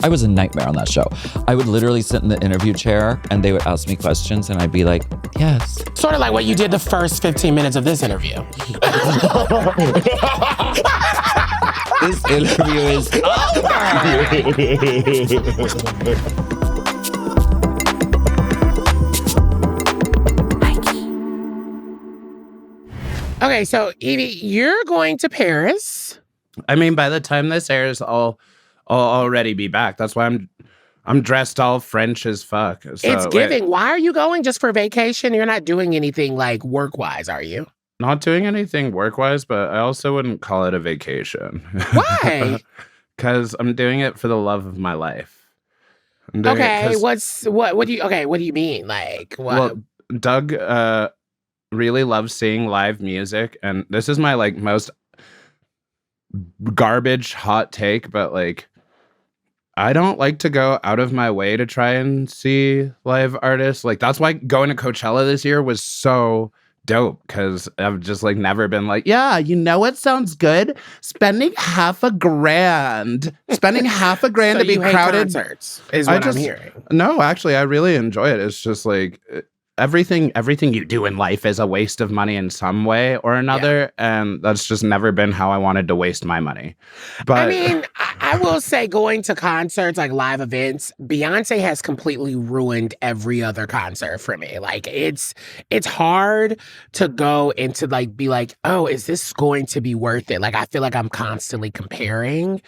I was a nightmare on that show. I would literally sit in the interview chair and they would ask me questions and I'd be like, yes. Sort of like what you did the first 15 minutes of this interview. This interview is over. Okay, so Yvie, you're going to Paris. I mean, by the time this airs, I'll already be back. That's why I'm dressed all French as fuck. So, it's giving. Why are you going just for vacation? You're not doing anything like work-wise, are you? Not doing anything work-wise, but I also wouldn't call it a vacation. Why? Because I'm doing it for the love of my life. Okay, what do you mean? Like what? Well, Doug really loves seeing live music, and this is my like most garbage hot take, but like I don't like to go out of my way to try and see live artists. Like that's why going to Coachella this year was so dope, because I've just like never been like, yeah, you know what sounds good? Spending $500,000 So to be you hate crowded concerts is what I'm hearing. No, actually I really enjoy it. It's just like everything you do in life is a waste of money in some way or another, and that's just never been how I wanted to waste my money. But I mean, I will say going to concerts, like live events, Beyonce has completely ruined every other concert for me. Like it's hard to go and to like be like, oh, is this going to be worth it? Like I feel like I'm constantly comparing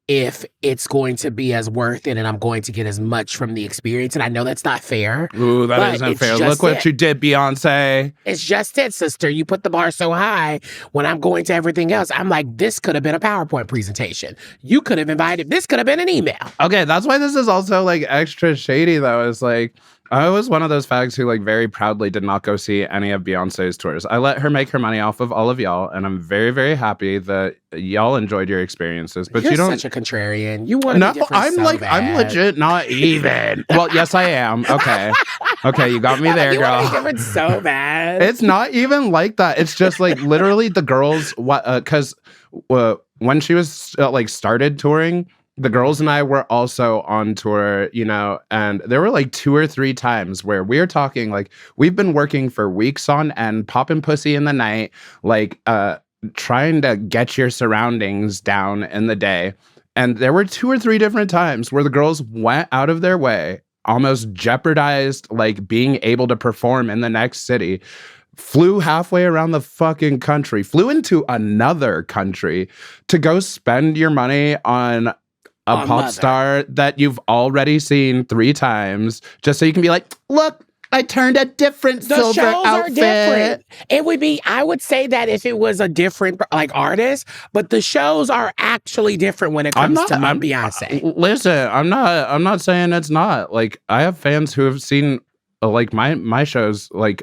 if it's going to be as worth it and I'm going to get as much from the experience. And I know that's not fair. Ooh, that isn't fair. Look what you did, Beyonce. It's just it, sister. You put the bar so high. When I'm going to everything else, I'm like, this could have been a PowerPoint presentation. You could have invited, this could have been an email. Okay, that's why this is also like extra shady though. Is like, I was one of those fags who like very proudly did not go see any of Beyonce's tours. I let her make her money off of all of y'all, and I'm very, very happy that y'all enjoyed your experiences. But you don't. Such a contrarian. You want to be different I'm legit not even. Well, yes, I am. Okay, you got me there, girl. You want to be different so bad. It's not even like that. It's just like literally the girls. Because when she was like started touring, the girls and I were also on tour, you know, and there were like 2 or 3 times where we're talking like we've been working for weeks on end, popping pussy in the night, like trying to get your surroundings down in the day. And there were 2 or 3 different times where the girls went out of their way, almost jeopardized like being able to perform in the next city, flew halfway around the fucking country, flew into another country to go spend your money on a pop star that you've already seen 3 times, just so you can be like, look, I turned a different silver outfit. Are different. It would be, I would say that if it was a different like artist, but the shows are actually different when it comes to Beyonce. Listen, I'm not saying it's not. Like I have fans who have seen like my shows like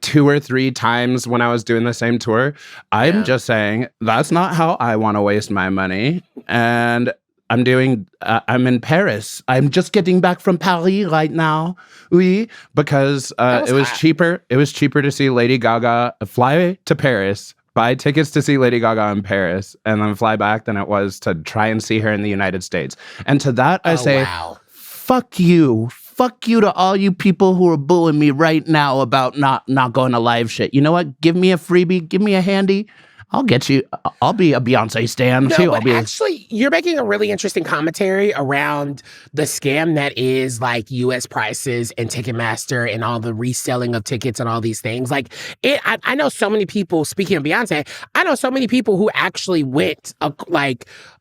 2 or 3 times when I was doing the same tour. I'm just saying that's not how I want to waste my money. And I'm in Paris. I'm just getting back from Paris right now. Oui, because it was cheaper. It was cheaper to see Lady Gaga, fly to Paris, buy tickets to see Lady Gaga in Paris, and then fly back than it was to try and see her in the United States. And to that, I say, fuck you. Fuck you to all you people who are booing me right now about not going to live shit. You know what? Give me a freebie. Give me a handy. I'll get you. I'll be a Beyonce stan too. Actually, you're making a really interesting commentary around the scam that is like U.S. prices and Ticketmaster and all the reselling of tickets and all these things. Like I know so many people. Speaking of Beyonce, I know so many people who actually went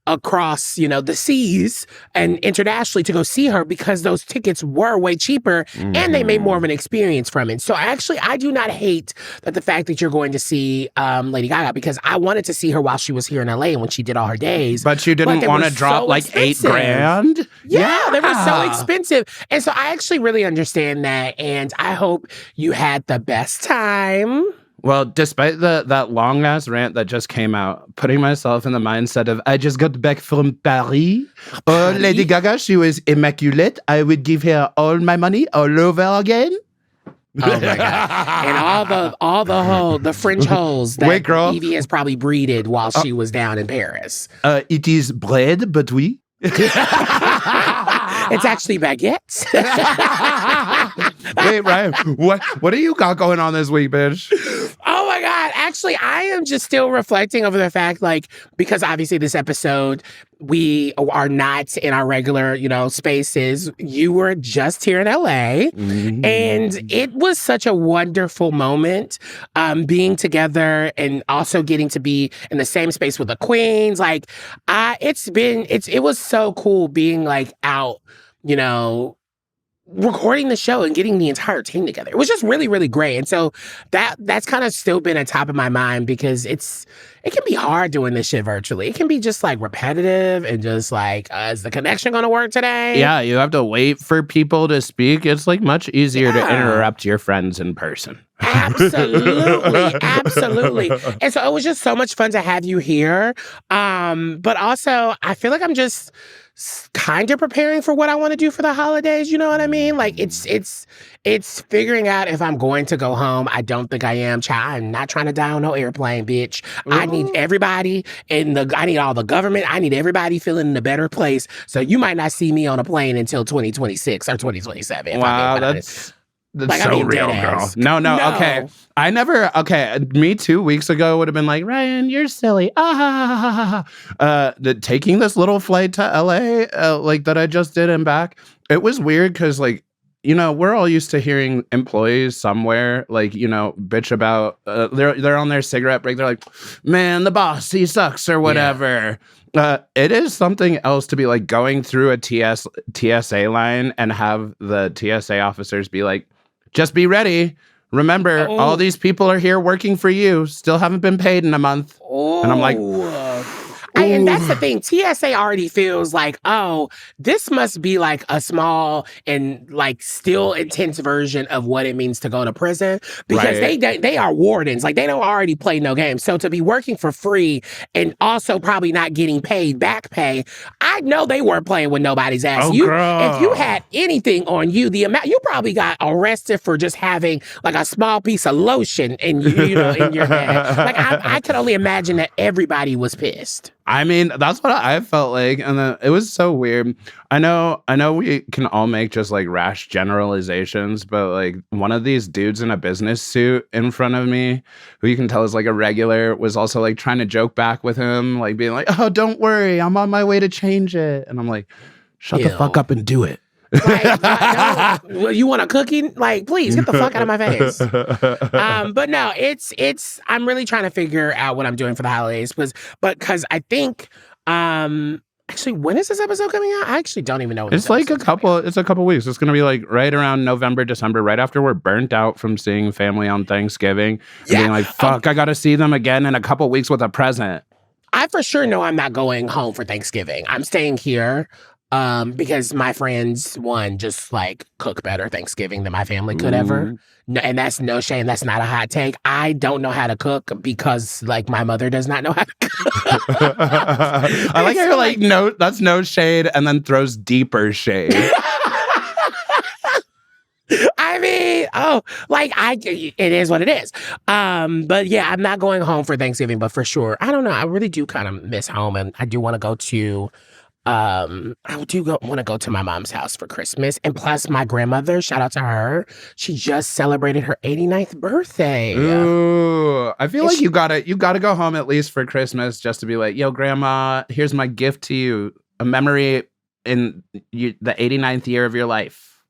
across, you know, the seas and internationally to go see her because those tickets were way cheaper and they made more of an experience from it. So actually, I do not hate the fact that you're going to see Lady Gaga, because I wanted to see her while she was here in LA and when she did all her days. But you didn't want to drop like $8,000? Yeah, they were so expensive. And so I actually really understand that. And I hope you had the best time. Well, despite that long-ass rant that just came out, putting myself in the mindset of, I just got back from Paris. Lady Gaga, she was immaculate. I would give her all my money all over again. Oh my God. And all the French holes that Yvie has probably breeded while she was down in Paris. It is bread, but oui. It's actually baguettes. Wait, Ryan, what do you got going on this week, bitch? Oh my God. Actually, I am just still reflecting over the fact, like, because obviously this episode, we are not in our regular, spaces. You were just here in LA. Mm-hmm. And it was such a wonderful moment, being together and also getting to be in the same space with the queens. Like, it was so cool being like out, recording the show and getting the entire team together. It was just really, really great. And so that's kind of still been at top of my mind because it can be hard doing this shit virtually. It can be just like repetitive and just like, is the connection going to work today? Yeah, you have to wait for people to speak. It's like much easier to interrupt your friends in person. Absolutely. Absolutely. And so it was just so much fun to have you here. But also I feel like I'm just kind of preparing for what I want to do for the holidays. You know what I mean? Like it's figuring out if I'm going to go home. I don't think I am. I'm not trying to die on no airplane, bitch. Ooh. I need everybody I need all the government. I need everybody feeling in a better place. So you might not see me on a plane until 2026 or 2027. Wow, that's like, so real, girl. No, okay. Me 2 weeks ago would have been like, Ryan, you're silly. Taking this little flight to LA, like that I just did and back, it was weird because, like, we're all used to hearing employees somewhere, like, bitch about, they're on their cigarette break. They're like, man, the boss, he sucks or whatever. Yeah. It is something else to be like going through a TSA line and have the TSA officers be like, just be ready. Remember, all these people are here working for you. Still haven't been paid in a month. And I'm like, and that's the thing. TSA already feels like, this must be like a small and like still intense version of what it means to go to prison because they are wardens. Like they don't already play no games. So to be working for free and also probably not getting paid back pay, I know they weren't playing with nobody's ass. If you had anything on you, the amount you probably got arrested for just having like a small piece of lotion in in your head. Like I could only imagine that everybody was pissed. I mean, that's what I felt like. And then it was so weird. I know we can all make just like rash generalizations, but like one of these dudes in a business suit in front of me, who you can tell is like a regular, was also like trying to joke back with him, like being like, oh, don't worry, I'm on my way to change it. And I'm like, shut the fuck up and do it. Like, you want a cookie? Like, please get the fuck out of my face. But no, it's. I'm really trying to figure out what I'm doing for the holidays, because I think, actually, when is this episode coming out? I actually don't even know. It's like a couple weeks. It's gonna be like right around November, December, right after we're burnt out from seeing family on Thanksgiving. And being like, fuck, I gotta see them again in a couple weeks with a present. I for sure know I'm not going home for Thanksgiving. I'm staying here. Because my friends, just like cook better Thanksgiving than my family could ever. No, and that's no shame. That's not a hot take. I don't know how to cook because like my mother does not know how to cook. I like how you're like, no, that's no shade, and then throws deeper shade. I mean, it is what it is. But yeah, I'm not going home for Thanksgiving, but for sure, I don't know. I really do kind of miss home, and I do want to go to. Want to go to my mom's house for Christmas, and plus my grandmother, shout out to her, she just celebrated her 89th birthday. Ooh, I feel like you gotta go home at least for Christmas just to be like, yo, grandma, here's my gift to you, a memory in the 89th year of your life.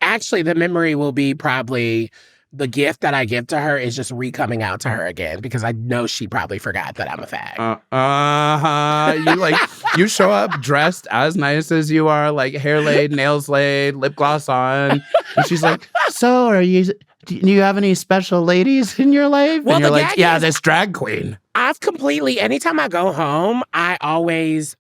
Actually, the memory will be probably the gift that I give to her is just coming out to her again because I know she probably forgot that I'm a fag. You show up dressed as nice as you are, like hair laid, nails laid, lip gloss on, and she's like, "So, do you have any special ladies in your life?" Well, and you're like, "Yeah, this drag queen." Anytime I go home, I always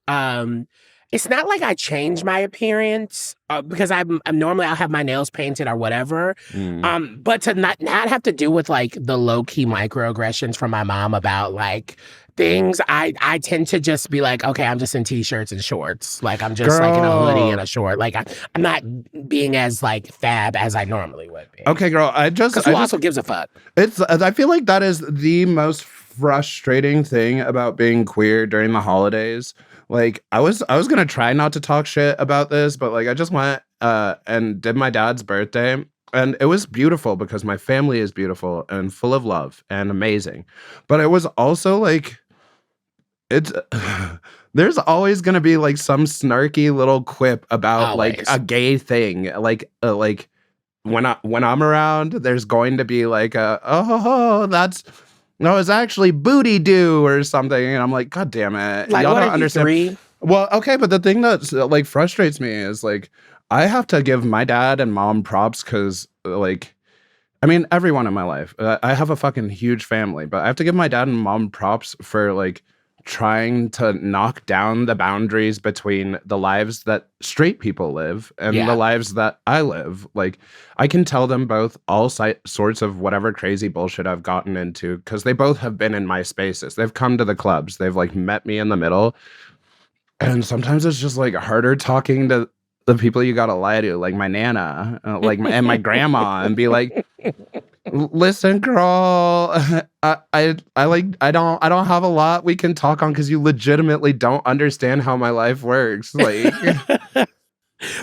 it's not like I change my appearance because I'm normally I'll have my nails painted or whatever. But to not have to deal with like the low key microaggressions from my mom about like things, I tend to just be like, okay, I'm just in t-shirts and shorts. Like I'm just like in a hoodie and a short. Like I'm not being as like fab as I normally would be. Okay, girl. Because who also gives a fuck? I feel like that is the most frustrating thing about being queer during the holidays. like I was gonna try not to talk shit about this, but like I just went and did my dad's birthday. And it was beautiful because my family is beautiful and full of love and amazing. But it was also like it's there's always gonna be like some snarky little quip about like a gay thing. Like when I'm around, there's going to be like it's actually booty do or something. And I'm like, God damn it. Like, Y'all what don't are understand. you, 3? Well, okay, but the thing that like frustrates me is like I have to give my dad and mom props because like I mean everyone in my life. I have a fucking huge family, but I have to give my dad and mom props for like trying to knock down the boundaries between the lives that straight people live and the lives that I live. Like I can tell them both all sorts of whatever crazy bullshit I've gotten into because they both have been in my spaces. They've come to the clubs. They've like met me in the middle. And sometimes it's just like harder talking to the people you gotta lie to, like my nana, and my grandma, and be like, "Listen, girl, I don't have a lot we can talk on because you legitimately don't understand how my life works." Like,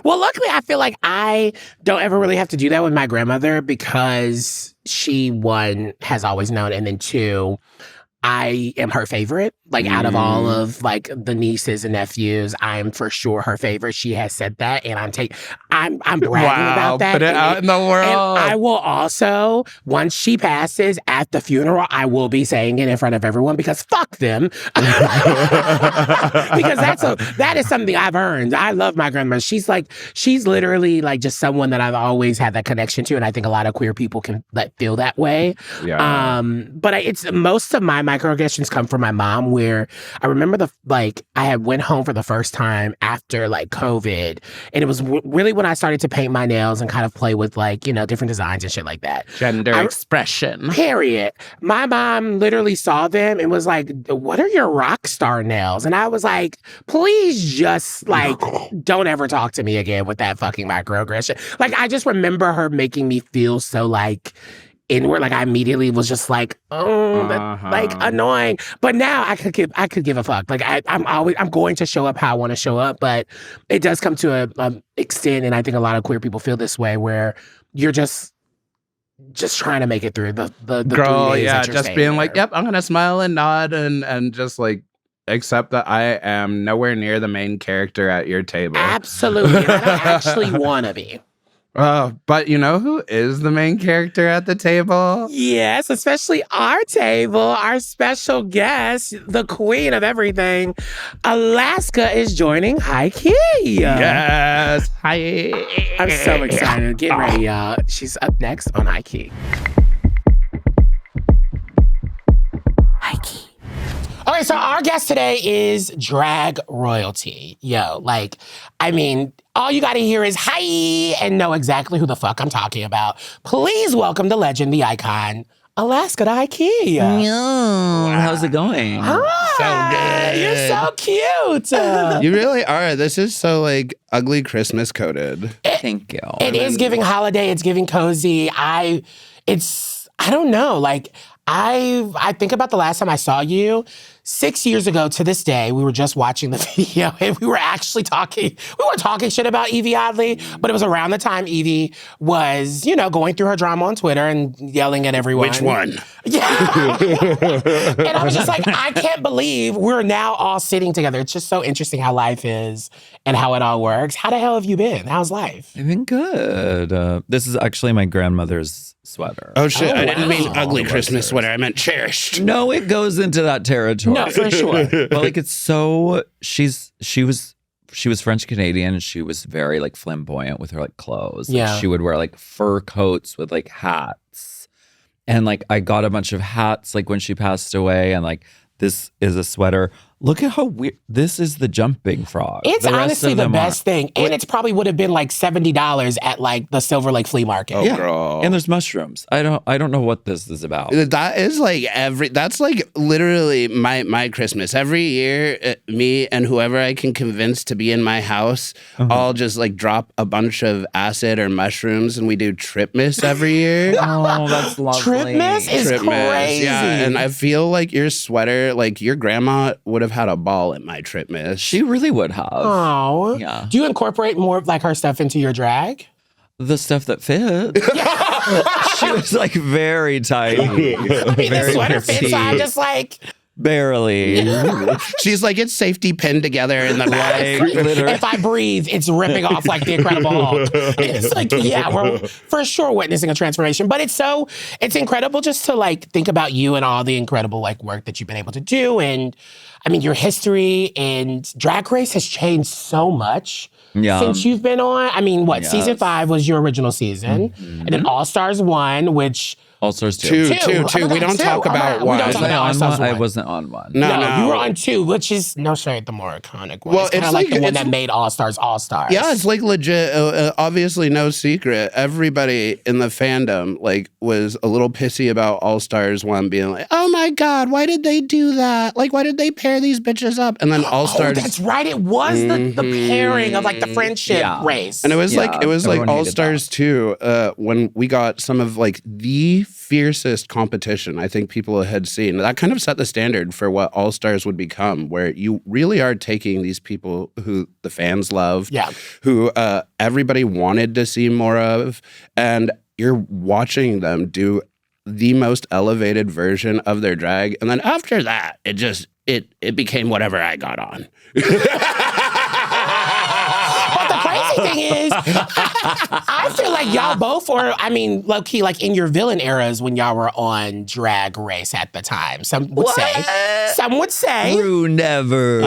well, luckily, I feel like I don't ever really have to do that with my grandmother because she, 1, has always known, and then 2, I am her favorite. Like out of all of like the nieces and nephews, I'm for sure her favorite. She has said that, and I'm bragging about that. Put it out in the world. And I will also, once she passes at the funeral, I will be saying it in front of everyone because fuck them. Because that is something I've earned. I love my grandma. She's literally like just someone that I've always had that connection to, and I think a lot of queer people can feel that way. Yeah. But it's most of my microaggressions come from my mom. Where I remember I had went home for the first time after like COVID, and it was really when I started to paint my nails and kind of play with like, you know, different designs and shit like that. Gender expression. Period. My mom literally saw them and was like, "What are your rock star nails?" And I was like, "Please just like don't ever talk to me again with that fucking microaggression." Like I just remember her making me feel so like inward. Like I immediately was just like, like annoying. But now I could give a fuck. Like I'm going to show up how I want to show up. But it does come to a extent, and I think a lot of queer people feel this way, where you're just trying to make it through the girl. 3 days Yeah, that you're just staying being there. like, yep, I'm gonna smile and nod and just like accept that I am nowhere near the main character at your table. Absolutely. And I don't actually want to be. But you know who is the main character at the table? Yes, especially our table, our special guest, the queen of everything. Alaska is joining High Key. Yes. Hi. I'm so excited. Get ready, y'all. She's up next on High Key. High Key. Okay, so our guest today is drag royalty. Yo, like, I mean, all you gotta hear is hi and know exactly who the fuck I'm talking about. Please welcome the legend, the icon, Alaska the IKEA. How's it going? Hi, So good. you're so cute. You really are. This is so like ugly Christmas coded. Thank you. It is giving holiday. It's giving cozy. I don't know. Like, I think about the last time I saw you. 6 years ago to this day, we were just watching the video and we were actually talking. We weren't talking shit about Yvie, oddly, but it was around the time Yvie was, you know, going through her drama on Twitter and yelling at everyone. Which one? Yeah. And I was just like, I can't believe we're now all sitting together. It's just so interesting how life is and how it all works. How the hell have you been? How's life? I've been good. This is actually my grandmother's sweater. Oh shit! Oh, I didn't mean wow. ugly Christmas sweater. I meant cherished. No, it goes into that territory. No, for sure. But like it's so she was French Canadian and she was very like flamboyant with her like clothes. Yeah. Like, she would wear like fur coats with like hats. And like I got a bunch of hats like when she passed away, and like this is a sweater. Look at how weird. This is the jumping frog. It's The rest honestly of the them best thing. And it's probably would have been like $70 at like the Silver Lake Flea Market. Oh, Yeah. girl. And there's mushrooms. I don't know what this is about. That is like that's like literally my Christmas. Every year, me and whoever I can convince to be in my house, all just like drop a bunch of acid or mushrooms, and we do trip miss every year. Oh, that's lovely. Trip miss is Trip miss, crazy. yeah. And I feel like your sweater, like your grandma would have have had a ball at my trip, miss. She really would have. Oh. Yeah. Do you incorporate more of like her stuff into your drag? The stuff that fits. She was like very tight. I mean, the sweater fits, so I'm just like... Barely. She's like, it's safety pinned together in the back. Literally. If I breathe, it's ripping off like the Incredible Hulk. It's like, yeah, we're for sure witnessing a transformation. But it's incredible just to like think about you and all the incredible like work that you've been able to do. And I mean, your history and Drag Race has changed so much. Since you've been on. I mean, season 5 was your original season. And then All Stars 1, which... All Stars 2. Two. We don't talk about one. I wasn't on one. No. You were on 2, which is no shade the more iconic one. Well, it's kind of like the one that made All Stars All Stars. Yeah, it's like legit. Obviously, no secret. Everybody in the fandom like was a little pissy about All Stars 1 being like, "Oh my God, why did they do that? Like, why did they pair these bitches up?" And then All Stars. Oh, that's right. It was the pairing of like the friendship race, and it was like All Stars 2 when we got some of like the fiercest competition I think people had seen. That kind of set the standard for what All Stars would become, where you really are taking these people who the fans love, who everybody wanted to see more of, and you're watching them do the most elevated version of their drag. And then after that, it became whatever I got on. Thing is, I feel like y'all both were, I mean, low-key, like in your villain eras when y'all were on Drag Race at the time. Some would say. Ru never.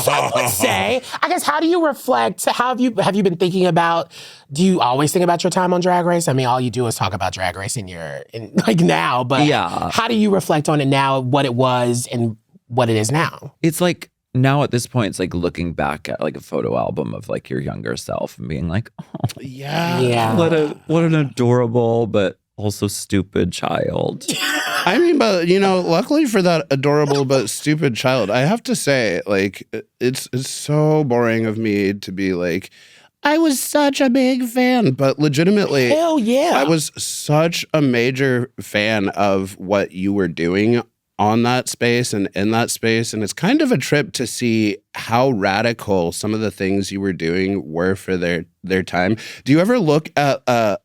Some would say. I guess, how do you reflect? How have you been thinking about, do you always think about your time on Drag Race? I mean, all you do is talk about Drag Race like now, but how do you reflect on it now, what it was and what it is now? It's like, now at this point, it's like looking back at like a photo album of like your younger self and being like, oh, yeah. what an adorable but also stupid child. I mean, but luckily for that adorable but stupid child, I have to say, like, it's so boring of me to be like, I was such a big fan, but legitimately, hell yeah, I was such a major fan of what you were doing on that space and in that space. And it's kind of a trip to see how radical some of the things you were doing were for their time. Do you ever look at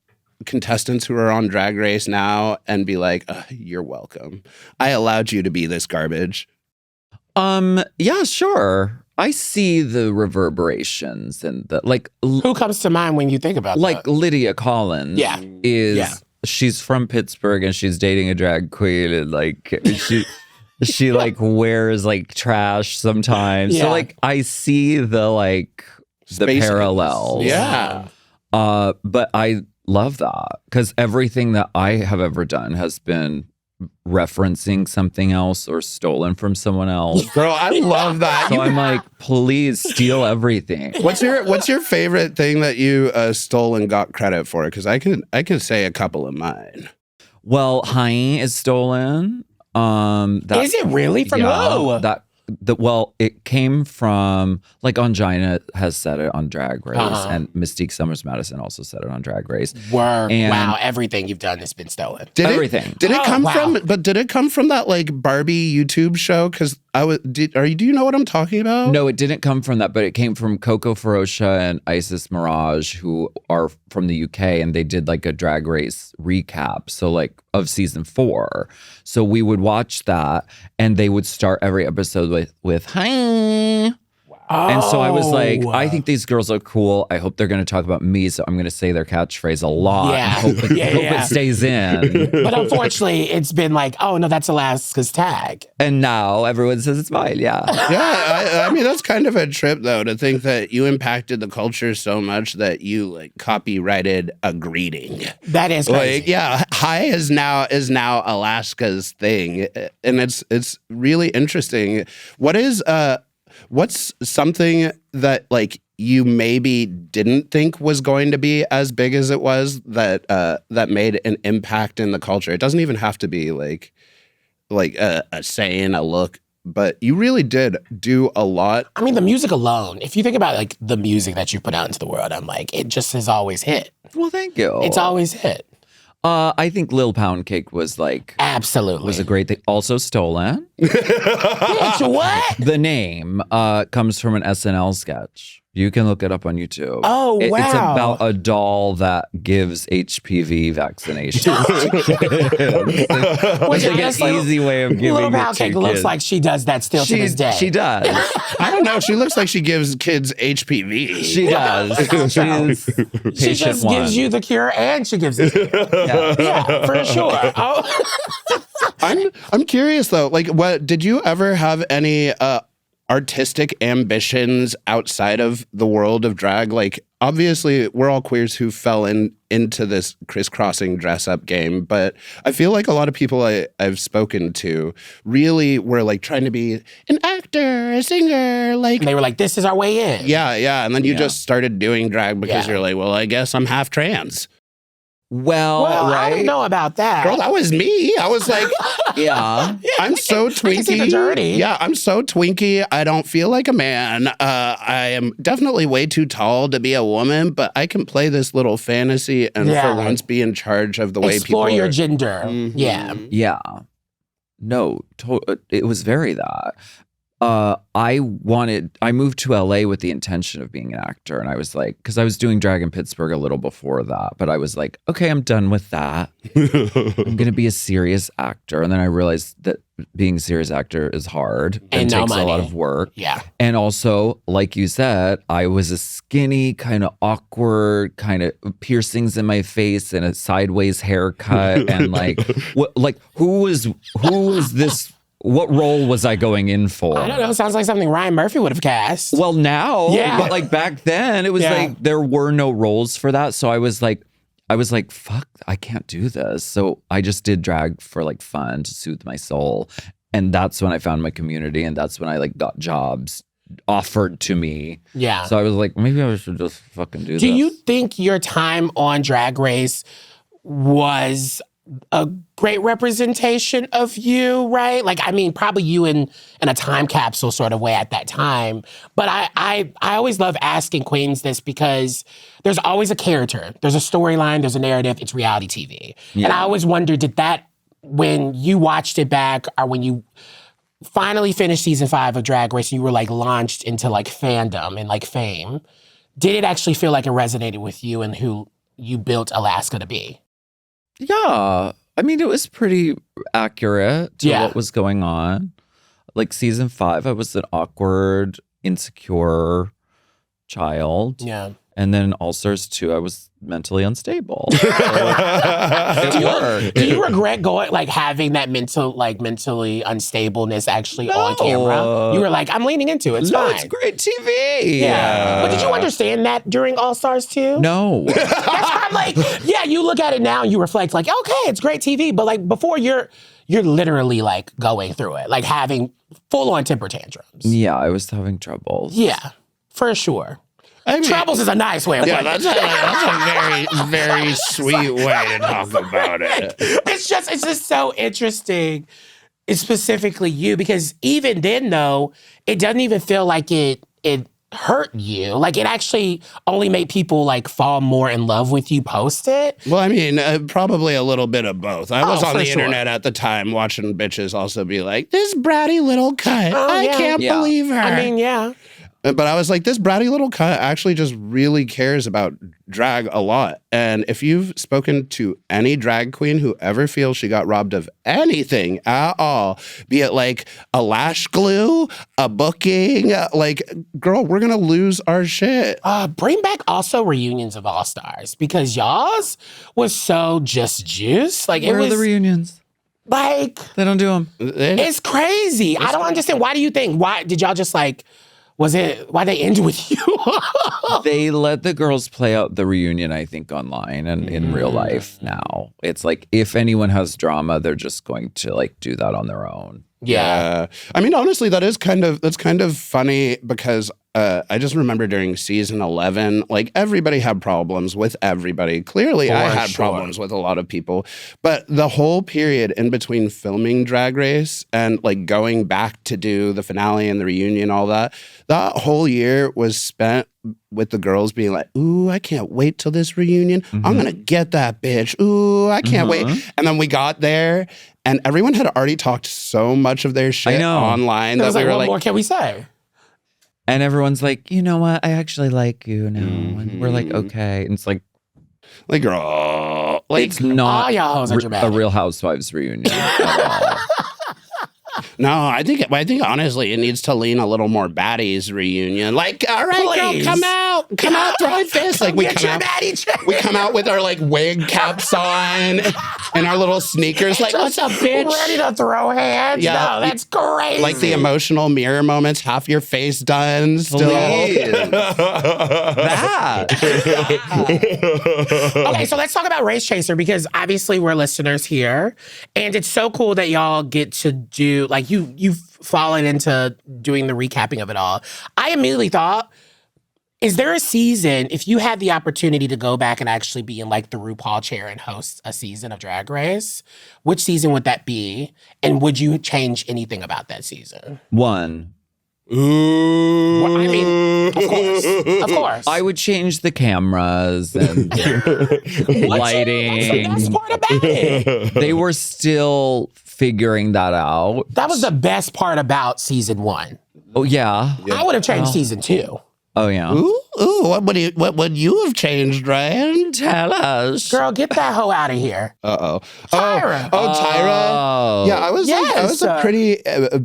contestants who are on Drag Race now and be like, you're welcome. I allowed you to be this garbage? Yeah, sure. I see the reverberations and the like. Who comes to mind when you think about like that? Lydia Collins she's from Pittsburgh and she's dating a drag queen and like she like wears like trash sometimes. So like I see the parallels. Yeah. But I love that because everything that I have ever done has been referencing something else or stolen from someone else. Girl, I love that. So I'm like, please steal everything. What's your favorite thing that you stole and got credit for? Because I can say a couple of mine. Well, Hein is stolen. Is it really from who? It came from like Angina has said it on Drag Race, and Mystique Summers Madison also said it on Drag Race. Wow, everything you've done has been stolen. Did everything. Did it come from? But did it come from that like Barbie YouTube show? Because do you know what I'm talking about? No, it didn't come from that, but it came from Coco Ferocia and Isis Mirage, who are from the UK, and they did like a Drag Race recap. So like of season 4. So we would watch that, and they would start every episode with hi. And so I was like, I think these girls are cool. I hope they're going to talk about me, so I'm going to say their catchphrase a lot. Yeah. Hope it stays in. But unfortunately, it's been like, oh, no, that's Alaska's tag. And now everyone says it's mine, Yeah, I mean, that's kind of a trip, though, to think that you impacted the culture so much that you, like, copyrighted a greeting. That is crazy. Like, yeah, hi is now Alaska's thing. And it's really interesting. What's something that like you maybe didn't think was going to be as big as it was that made an impact in the culture? It doesn't even have to be like a saying, a look, but you really did do a lot. I mean, the music alone, if you think about like the music that you put out into the world, I'm like, it just has always hit. Well, thank you. It's always hit. I think Lil Pound Cake was like Absolutely. was a great thing. Also stolen. Bitch, what? The name comes from an SNL sketch. You can look it up on YouTube. Oh, wow. It's about a doll that gives HPV vaccination. Which is an easy way of giving Lil it Pound to Cake looks kids. like she does that still to this day. She does. I don't know. She looks like she gives kids HPV. She does. She just gives you the cure and she gives it to you. Yeah, for sure. Oh. I'm curious though. Like, what did you ever have any artistic ambitions outside of the world of drag? Like, obviously, we're all queers who fell into this crisscrossing dress up game, but I feel like a lot of people I've spoken to really were like trying to be an actor, a singer, like. And they were like, "This is our way in." Yeah, and then you just started doing drag because Yeah. you're like, well, I guess I'm half trans. Well, I right? don't know about that. Girl, that was me. I was like, Yeah. I'm so I can see the twinky. journey. Yeah, I'm so twinky. I don't feel like a man. I am definitely way too tall to be a woman, but I can play this little fantasy and for once be in charge of the way Explore people your are. gender. Mhm. Yeah. Yeah. No, it was very that. I moved to LA with the intention of being an actor. And I was like, because I was doing drag in Pittsburgh a little before that, but I was like, okay, I'm done with that. I'm going to be a serious actor. And then I realized that being a serious actor is hard and no takes money. a lot of work. Yeah. And also, like you said, I was a skinny, kind of awkward, kind of piercings in my face and a sideways haircut. And who was this? What role was I going in for? I don't know. Sounds like something Ryan Murphy would have cast. Well, now, Yeah. but like back then, it was like there were no roles for that. So I was like, fuck, I can't do this. So I just did drag for like fun to soothe my soul. And that's when I found my community. And that's when I like got jobs offered to me. Yeah. So I was like, maybe I should just fucking do this. Do you think your time on Drag Race was a great representation of you, right? Like, I mean, probably you in a time capsule sort of way at that time. But I always love asking queens this because there's always a character. There's a storyline, there's a narrative, it's reality TV. Yeah. And I always wondered, did that, when you watched it back or when you finally finished season 5 of Drag Race and you were like launched into like fandom and like fame, did it actually feel like it resonated with you and who you built Alaska to be? Yeah. I mean, it was pretty accurate to Yeah. what was going on. Like season 5, I was an awkward, insecure child. Yeah. And then All Stars 2, I was mentally unstable. So it worked. Do you regret going, like, having that mentally unstableness actually on camera? You were like, I'm leaning into it. It's No, fine. it's great TV. Yeah. But did you understand that during All Stars 2? No. That's why I'm like, yeah, you look at it now and you reflect like, okay, it's great TV. But like before you're literally like going through it, like having full on temper tantrums. Yeah, I was having troubles. Yeah, for sure. I mean, Troubles is a nice way of putting it. that's a very, very sweet way to talk about it. It's just so interesting. It's specifically you, because even then though, it doesn't even feel like it hurt you. Like it actually only made people like fall more in love with you post it. Well, I mean, probably a little bit of both. I was on for the sure. internet at the time watching bitches also be like, this bratty little cunt. Oh, I yeah. can't Yeah. believe her. I mean, yeah. But I was like, this bratty little cunt actually just really cares about drag a lot. And if you've spoken to any drag queen who ever feels she got robbed of anything at all, be it like a lash glue, a booking, like, girl, we're going to lose our shit. Bring back also reunions of All Stars, because y'all's was so just juice. Like Where it are was the reunions? like, They don't do them. it's crazy. I don't understand. Why do you think? Why did y'all just like? Why they end with you? They let the girls play out the reunion, I think, online and in real life now. It's like if anyone has drama, they're just going to like do that on their own. Yeah. I mean, honestly, that's kind of funny because I just remember during season 11, like everybody had problems with everybody. Clearly, I had problems with a lot of people. But the whole period in between filming Drag Race and like going back to do the finale and the reunion, all that whole year was spent with the girls being like, ooh, I can't wait till this reunion. I'm going to get that bitch. Ooh, I can't wait. And then we got there and everyone had already talked so much of their shit online that we were what like, more can we say? And everyone's like, you know what? I actually like you now. And we're like, okay. And it's like girl, like it's not all y'all hoes are a dramatic. Real Housewives reunion at all. No, I think honestly it needs to lean a little more baddies reunion. Like, all right, Please. girl, come out, throw fists. Like we come out with our like wig caps on and our little sneakers. Like, what's up, bitch? Ready to throw hands? Yeah. No, that's crazy. Like the emotional mirror moments, half your face done still. That. Okay, so let's talk about Race Chaser because obviously we're listeners here, and it's so cool that y'all get to do like you've fallen into doing the recapping of it all. I immediately thought, is there a season, if you had the opportunity to go back and actually be in like the RuPaul chair and host a season of Drag Race, which season would that be? And would you change anything about that season? One. Ooh. Well, I mean, of course. I would change the cameras and lighting. That's the best part about it. They were still figuring that out. That was the best part about season 1. Oh, yeah. I would have changed season 2. Oh, yeah. Ooh, what would you have changed, Ryan? Tell us. Girl, get that hoe out of here. Uh-oh. Tyra. Tyra. Oh. Yeah, I was Yes. a pretty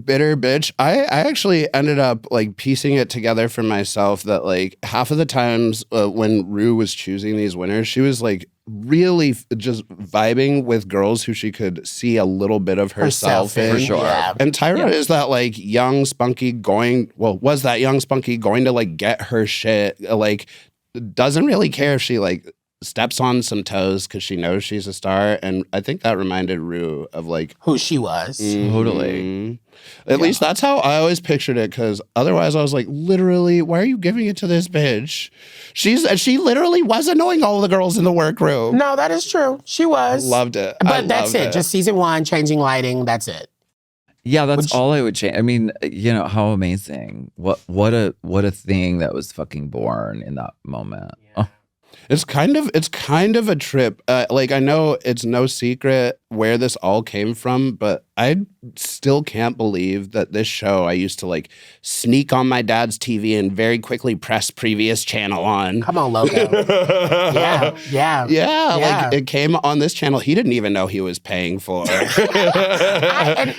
bitter bitch. I actually ended up like piecing it together for myself that like half of the times when Ru was choosing these winners, she was like really just vibing with girls who she could see a little bit of herself in. For sure. Yeah. And Tyra is that like young spunky going to like get her shit, like doesn't really care if she like steps on some toes because she knows she's a star. And I think that reminded Ru of like Who she was. Totally. At least that's how I always pictured it, because otherwise I was like, literally, why are you giving it to this bitch? She literally was annoying all the girls in the workroom. No, that is true. She was. Loved it. But that's it. Just season 1, changing lighting. That's it. Yeah, that's all I would change. I mean, you know, how amazing. What a thing that was fucking born in that moment. Oh. It's kind of a trip. Like, I know it's no secret where this all came from, but I still can't believe that this show I used to like sneak on my dad's TV and very quickly press previous channel on. Come on, Logo. Yeah. Like it came on this channel he didn't even know he was paying for. I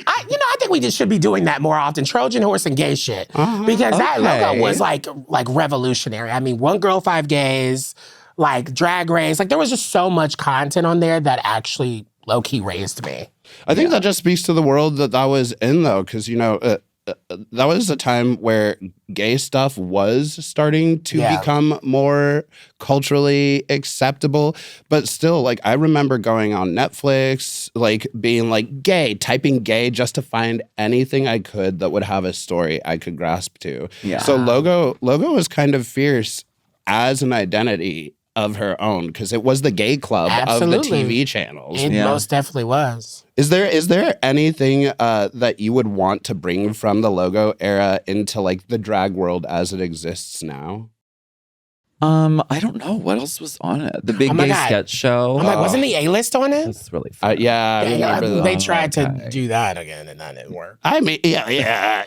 think we just should be doing that more often. Trojan horse and gay shit. Because that logo was like revolutionary. I mean, One Girl, Five Gays, like Drag Race. Like there was just so much content on there that actually low-key raised me. I think that just speaks to the world that was in, though, because, you know, that was a time where gay stuff was starting to become more culturally acceptable. But still, like, I remember going on Netflix, like, being like, gay, typing gay just to find anything I could that would have a story I could grasp to. Yeah. So Logo was kind of fierce as an identity of her own, because it was the gay club of the TV channels. It most definitely was. Is there anything that you would want to bring from the Logo era into like the drag world as it exists now? I don't know what else was on it. The Big Gay Sketch Show. I'm like, wasn't the A-list on it? That's really fun. Yeah, I remember that. They tried to do that again, and that didn't work. I mean, yeah.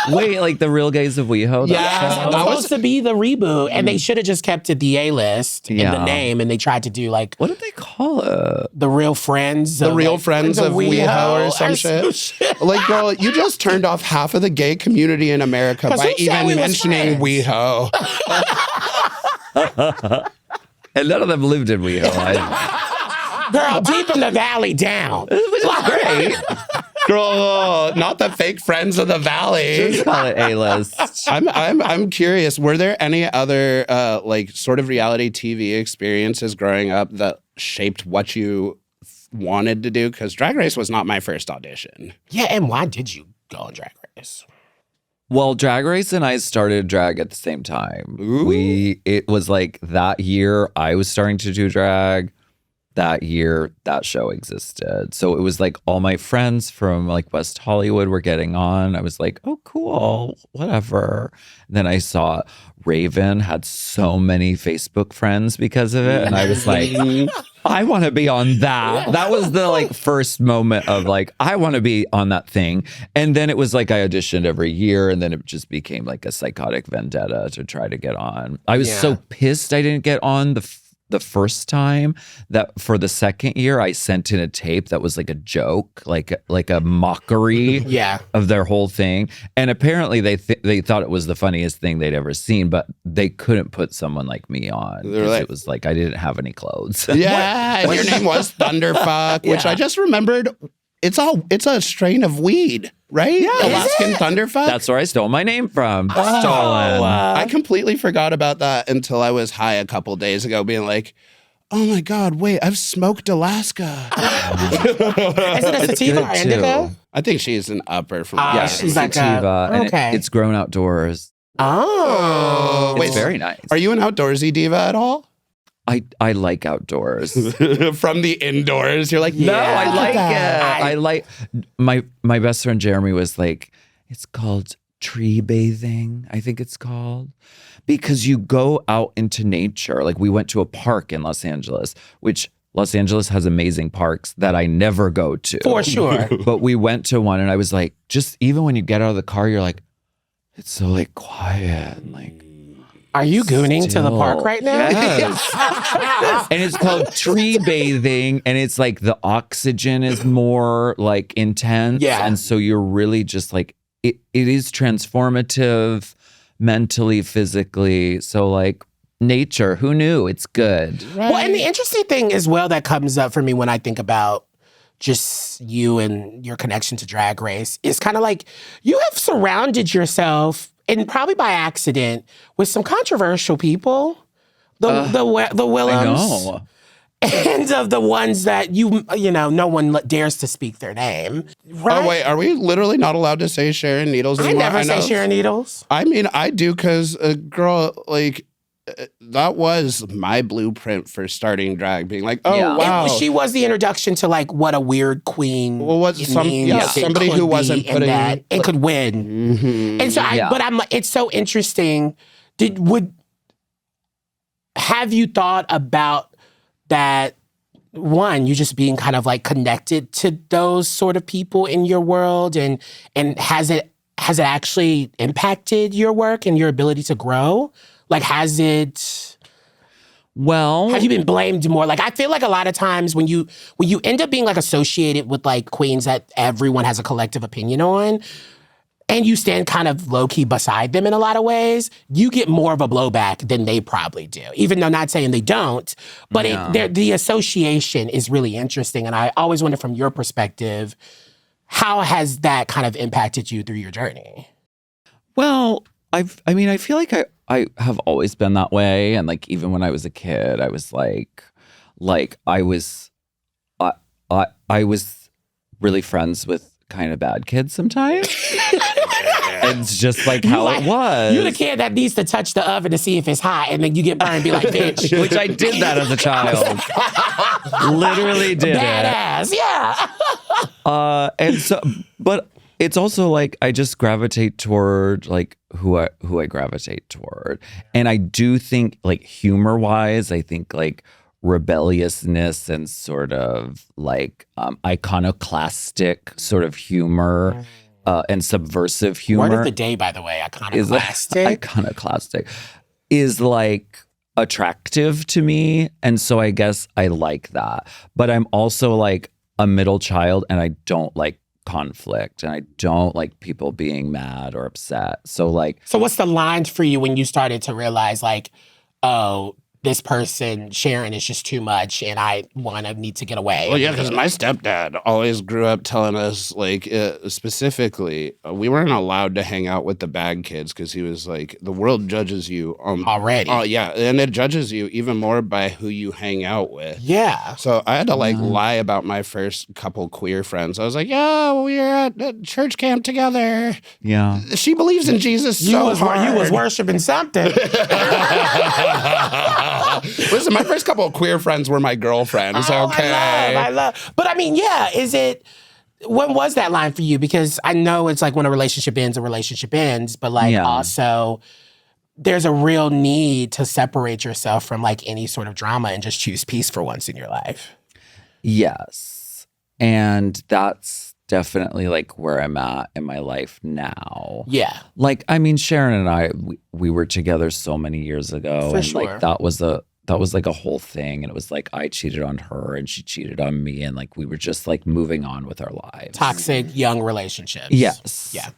Wait, like the Real Gays of WeHo? Yeah, that was supposed to be the reboot, and they should have just kept it the A-list in the name, and they tried to do like, what did they call it? The Real Friends. The Real Friends of WeHo or some shit. Like, girl, you just turned off half of the gay community in America by even mentioning WeHo. And none of them lived in WeHo. Girl, deep in the valley down. Which is great. Girl, not the fake friends of the valley. Just call it A-list. I'm curious. Were there any other like sort of reality TV experiences growing up that shaped what you wanted to do? Because Drag Race was not my first audition. Yeah, and why did you go on Drag Race? Well, Drag Race and I started drag at the same time. It was like that year I was starting to do drag. That year that show existed. So it was like all my friends from like West Hollywood were getting on. I was like, oh, cool, whatever. And then I saw Raven had so many Facebook friends because of it. And I was like, I want to be on that. That was the like first moment of like, I want to be on that thing. And then it was like I auditioned every year, and then it just became like a psychotic vendetta to try to get on. I was so pissed I didn't get on the first time that for the second year I sent in a tape that was like a joke, like a mockery of their whole thing. And apparently they thought it was the funniest thing they'd ever seen, but they couldn't put someone like me on. Like, it was like I didn't have any clothes. Yeah, and your name was Thunderfuck, which I just remembered. It's a strain of weed, right? Yeah, Alaskan Thunderfuck. That's where I stole my name from. Oh, Stolen. I completely forgot about that until I was high a couple days ago, being like, "Oh my God, wait! I've smoked Alaska." Is it a sativa or indica? I think she's an upper from. Yeah, she's like sativa. And okay. it's grown outdoors. Oh, It's very nice. Are you an outdoorsy diva at all? I like outdoors. From the indoors, you're like, No, I like it. I like my best friend Jeremy was like, it's called tree bathing, I think it's called. Because you go out into nature. Like we went to a park in Los Angeles, which Los Angeles has amazing parks that I never go to. for sure. But we went to one and I was like, just even when you get out of the car, you're like, it's so like quiet and like, Are you gooning to the park right now? Yes. And it's called tree bathing, and it's like the oxygen is more like intense. Yeah. And so you're really just like, it is transformative mentally, physically. So like nature, who knew? It's good. right. Well, and the interesting thing as well that comes up for me when I think about just you and your connection to Drag Race is kind of like you have surrounded yourself, and probably by accident, with some controversial people. The Willams. I know. And of the ones that you know, no one dares to speak their name. Right? Oh wait, are we literally not allowed to say Sharon Needles I anymore? never say know. Sharon Needles. I mean, I do because a girl like that was my blueprint for starting drag. Being like, oh Yeah. wow, She was the introduction to like what a weird queen. Well, what's means somebody it who could wasn't be and putting that it could win. Mhm. And so, it's so interesting. Have you thought about that? One, you just being kind of like connected to those sort of people in your world, and has it actually impacted your work and your ability to grow? Like, has it? Well, Have you been blamed more? Like, I feel like a lot of times when you end up being like associated with like queens that everyone has a collective opinion on, and you stand kind of low-key beside them in a lot of ways, you get more of a blowback than they probably do. Even though not saying they don't, but the association is really interesting. And I always wonder from your perspective, how has that kind of impacted you through your journey? well, I feel like I have always been that way. And like, even when I was a kid, I was like I was really friends with kind of bad kids sometimes. It's just like how it was. You're the kid that needs to touch the oven to see if it's hot, and then you get burned and be like, bitch. Which I did that as a child. Literally did Badass, yeah. And so, but it's also like I just gravitate toward like who I gravitate toward. And I do think like humor wise, I think like rebelliousness and sort of like iconoclastic sort of humor and subversive humor. Word of the day, by the way, iconoclastic. Iconoclastic is like attractive to me. And so I guess I like that. But I'm also like a middle child, and I don't like conflict, and I don't like people being mad or upset. So like, So what's the line for you when you started to realize like, oh, this person, Sharon, is just too much and I need to get away. Well, yeah, because my stepdad always grew up telling us, like, specifically, we weren't allowed to hang out with the bad kids because he was like, the world judges you. Already. Oh, yeah. And it judges you even more by who you hang out with. Yeah. So I had to, like, lie about my first couple queer friends. I was like, yeah, we were at church camp together. Yeah. She believes in Jesus so hard. You was worshiping something. Listen, my first couple of queer friends were my girlfriends. Okay. I love. But I mean, yeah, when was that line for you? Because I know it's like when a relationship ends, but like also there's a real need to separate yourself from like any sort of drama and just choose peace for once in your life. Yes. And that's definitely like where I'm at in my life now. Yeah. Like, I mean, Sharon and I, we were together so many years ago. For and sure. like that was like a whole thing. And it was like I cheated on her and she cheated on me. And like we were just like moving on with our lives. Toxic young relationships. Yes. Yeah.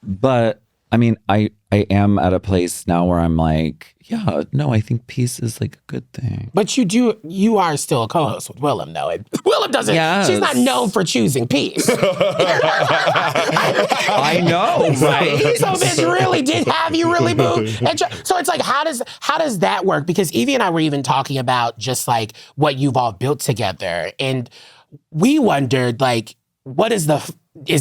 But I mean, I am at a place now where I'm like, yeah, no, I think peace is like a good thing. But you are still a co-host with Willam, though. And Willam doesn't, she's not known for choosing peace. I know, right? So this really did have you really boo. So it's like, how does that work? Because Yvie and I were even talking about just like what you've all built together. And we wondered like, is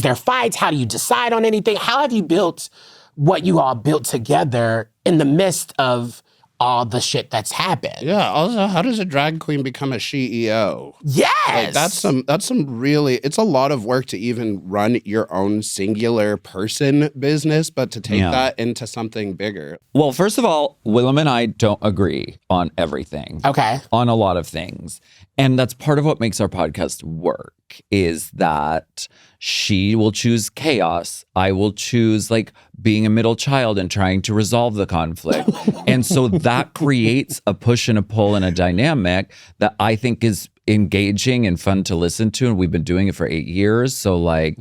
there fights? How do you decide on anything? How have you built what you all built together in the midst of all the shit that's happened? Yeah. Also, how does a drag queen become a CEO? Yes. Like, that's some really, it's a lot of work to even run your own singular person business, but to take that into something bigger. Well, first of all, Willam and I don't agree on everything. Okay. On a lot of things. And that's part of what makes our podcast work is that she will choose chaos. I will choose like being a middle child and trying to resolve the conflict. And so that creates a push and a pull and a dynamic that I think is engaging and fun to listen to. And we've been doing it for 8 years. So like,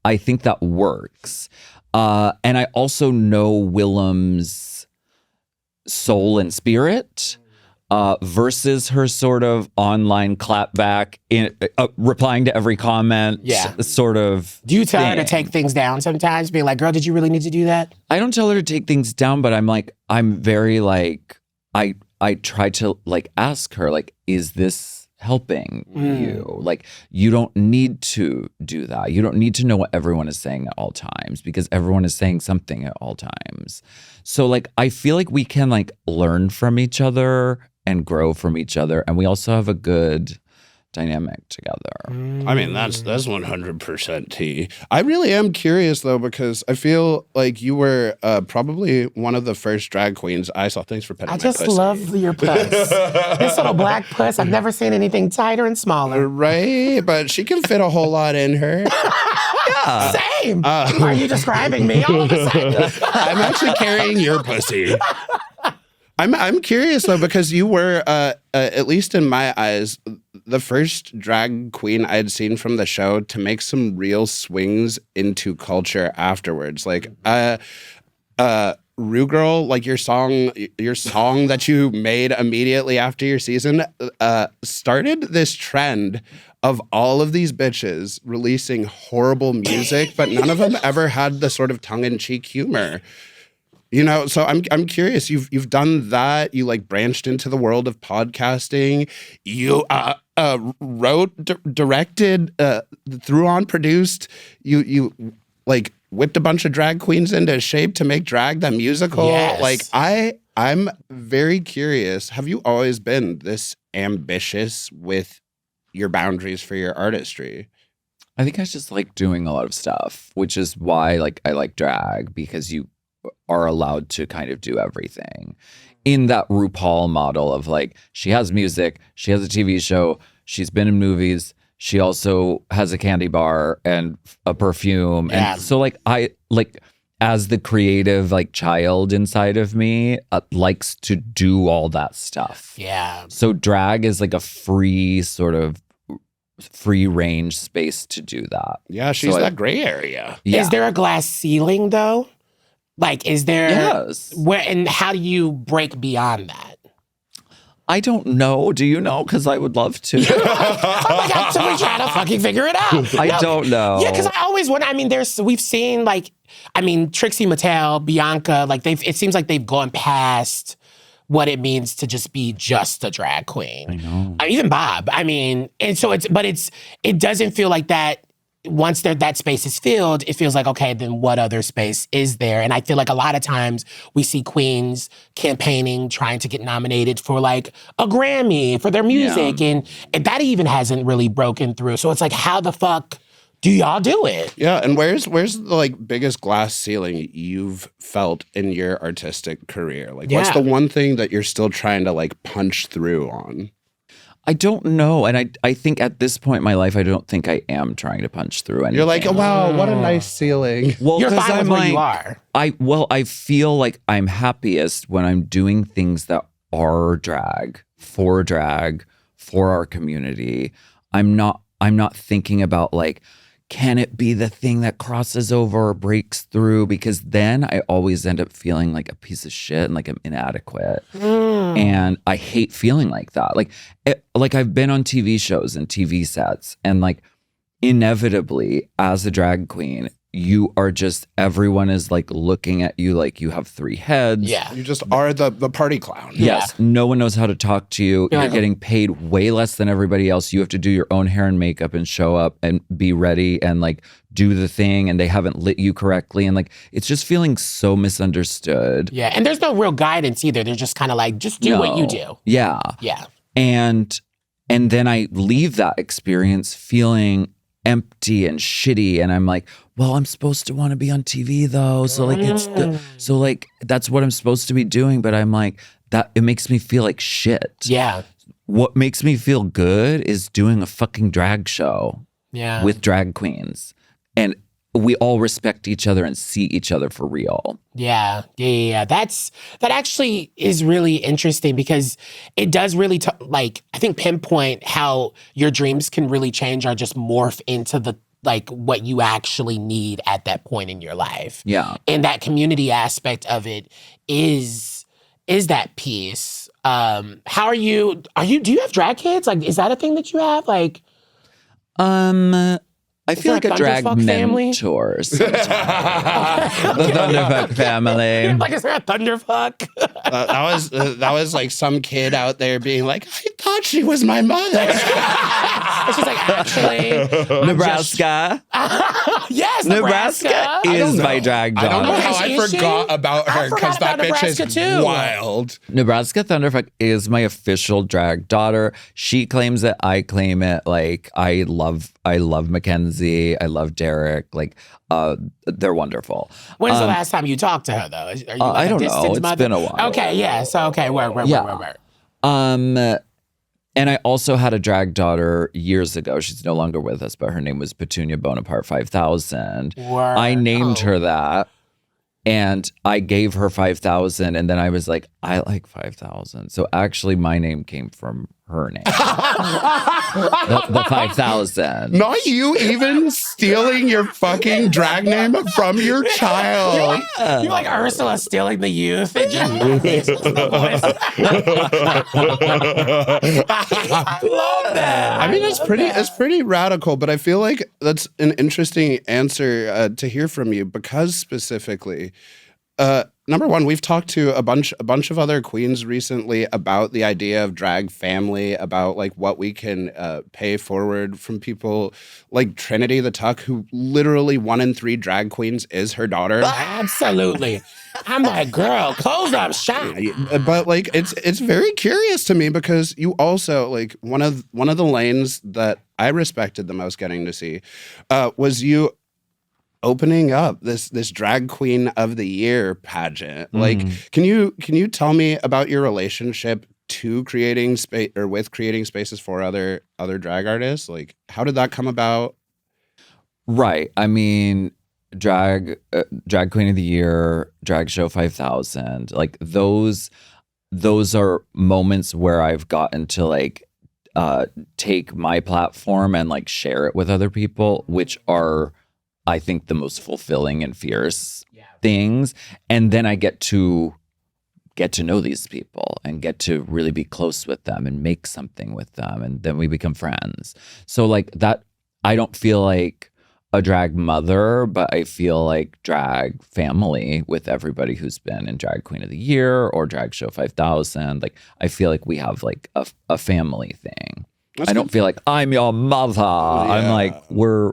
I think that works. And I also know Willam's soul and spirit. Versus her sort of online clapback, in replying to every comment, sort of. Do you tell her to take things down sometimes? Being like, girl, did you really need to do that? I don't tell her to take things down, but I'm very like, I try to like ask her, like, is this helping you? Like, you don't need to do that. You don't need to know what everyone is saying at all times because everyone is saying something at all times. So like, I feel like we can like learn from each other and grow from each other. And we also have a good dynamic together. I mean, that's 100% tea. I really am curious, though, because I feel like you were probably one of the first drag queens I saw. Thanks for petting my pussy. I just love your puss. This little black puss. I've never seen anything tighter and smaller. Right? But she can fit a whole lot in her. Yeah. Same. Are you describing me all of a sudden? I'm actually carrying your pussy. I'm curious though because you were, at least in my eyes, the first drag queen I had seen from the show to make some real swings into culture afterwards. Like, Ru Girl, like your song that you made immediately after your season, started this trend of all of these bitches releasing horrible music, but none of them ever had the sort of tongue-in-cheek humor. You know, so I'm curious. You've done that. You like branched into the world of podcasting. You wrote, directed, threw on, produced. You like whipped a bunch of drag queens into shape to make Drag the musical. Yes. Like I'm very curious. Have you always been this ambitious with your boundaries for your artistry? I think I just like doing a lot of stuff, which is why like I like drag because you are allowed to kind of do everything in that RuPaul model of like, she has music, she has a TV show, she's been in movies, she also has a candy bar and a perfume. Yeah. And so like, I like as the creative like child inside of me likes to do all that stuff. Yeah. So drag is like a free range space to do that. Yeah, she's so that gray area. Yeah. Is there a glass ceiling though? Like, is there Yes. where and how do you break beyond that? I don't know. Do you know? Because I would love to. Oh my God, so we're trying to fucking figure it out. I don't know. Yeah, because I always wonder. I mean, we've seen Trixie Mattel, Bianca, like it seems like they've gone past what it means to just be just a drag queen. I know. Even Bob. I mean, and so it doesn't feel like that. Once that space is filled, it feels like, okay, then what other space is there? And I feel like a lot of times we see queens campaigning, trying to get nominated for like a Grammy for their music. Yeah. And that even hasn't really broken through. So it's like, how the fuck do y'all do it? Yeah, and where's the like biggest glass ceiling you've felt in your artistic career? Like, what's the one thing that you're still trying to like punch through on? I don't know. And I think at this point in my life, I don't think I am trying to punch through anything. You're like, oh, wow, what a nice ceiling. Well, You're because fine I'm with where like, you are. I feel like I'm happiest when I'm doing things that are drag, for our community. I'm not thinking about like, can it be the thing that crosses over or breaks through? Because then I always end up feeling like a piece of shit and like I'm inadequate. And I hate feeling like that. Like I've been on TV shows and TV sets, and like inevitably as a drag queen, you are just, everyone is like looking at you like you have three heads. Yeah. You just are the party clown. Yes. No one knows how to talk to you. Yeah. You're getting paid way less than everybody else. You have to do your own hair and makeup and show up and be ready and like do the thing, and they haven't lit you correctly. And like, it's just feeling so misunderstood. Yeah. And there's no real guidance either. They're just kind of like, just do what you do. Yeah. Yeah. And then I leave that experience feeling empty and shitty, and I'm like, well, I'm supposed to want to be on TV though, so like so like that's what I'm supposed to be doing, but I'm like, that it makes me feel like shit. Yeah. What makes me feel good is doing a fucking drag show Yeah. with drag queens, and we all respect each other and see each other for real. Yeah. That actually is really interesting because it does really I think pinpoint how your dreams can really change or just morph into the like what you actually need at that point in your life. Yeah. And that community aspect of it is that piece. Do you have drag kids? Like, is that a thing that you have? Like, I feel like a drag family? mentor sometimes. The Thunderfuck family. Like, is there a Thunderfuck? That was like some kid out there being like, I thought she was my mother. She's like, actually, Nebraska. yes, Nebraska is my drag daughter. I don't know how I Is she? forgot about her because that bitch Nebraska is too. wild. Nebraska Thunderfuck is my official drag daughter. She claims it. I claim it. Like, I love Mackenzie. I love Derek. Like, they're wonderful. When's the last time you talked to her, though? Are you like I a don't know. distant It's mother? been a while. Okay, yeah. So, okay, where. And I also had a drag daughter years ago. She's no longer with us, but her name was Petunia Bonaparte 5000. Word. I named her that. And I gave her 5,000, and then I was like, I like 5,000. So actually, my name came from her name, the 5,000. Not you even stealing your fucking drag name from your child. You're like Ursula stealing the youth. And I love that. I mean, it's pretty radical, but I feel like that's an interesting answer to hear from you because specifically, number one, we've talked to a bunch of other queens recently about the idea of drag family, about like what we can pay forward from people like Trinity the Tuck, who literally 1 in 3 drag queens is her daughter. Absolutely. I'm like, girl, close up shop. But like, it's very curious to me because you also like one of the lanes that I respected the most getting to see was you opening up this drag queen of the year pageant. Like, can you tell me about your relationship to creating space or with creating spaces for other drag artists? Like, how did that come about? Right. I mean, drag queen of the year, drag show 5,000. Like those are moments where I've gotten to like take my platform and like share it with other people, which are, I think, the most fulfilling and fierce things, and then I get to know these people and get to really be close with them and make something with them, and then we become friends. So like that, I don't feel like a drag mother, but I feel like drag family with everybody who's been in Drag Queen of the Year or Drag Show 5000. Like I feel like we have like a family thing. I don't feel like I'm your mother. I'm like we're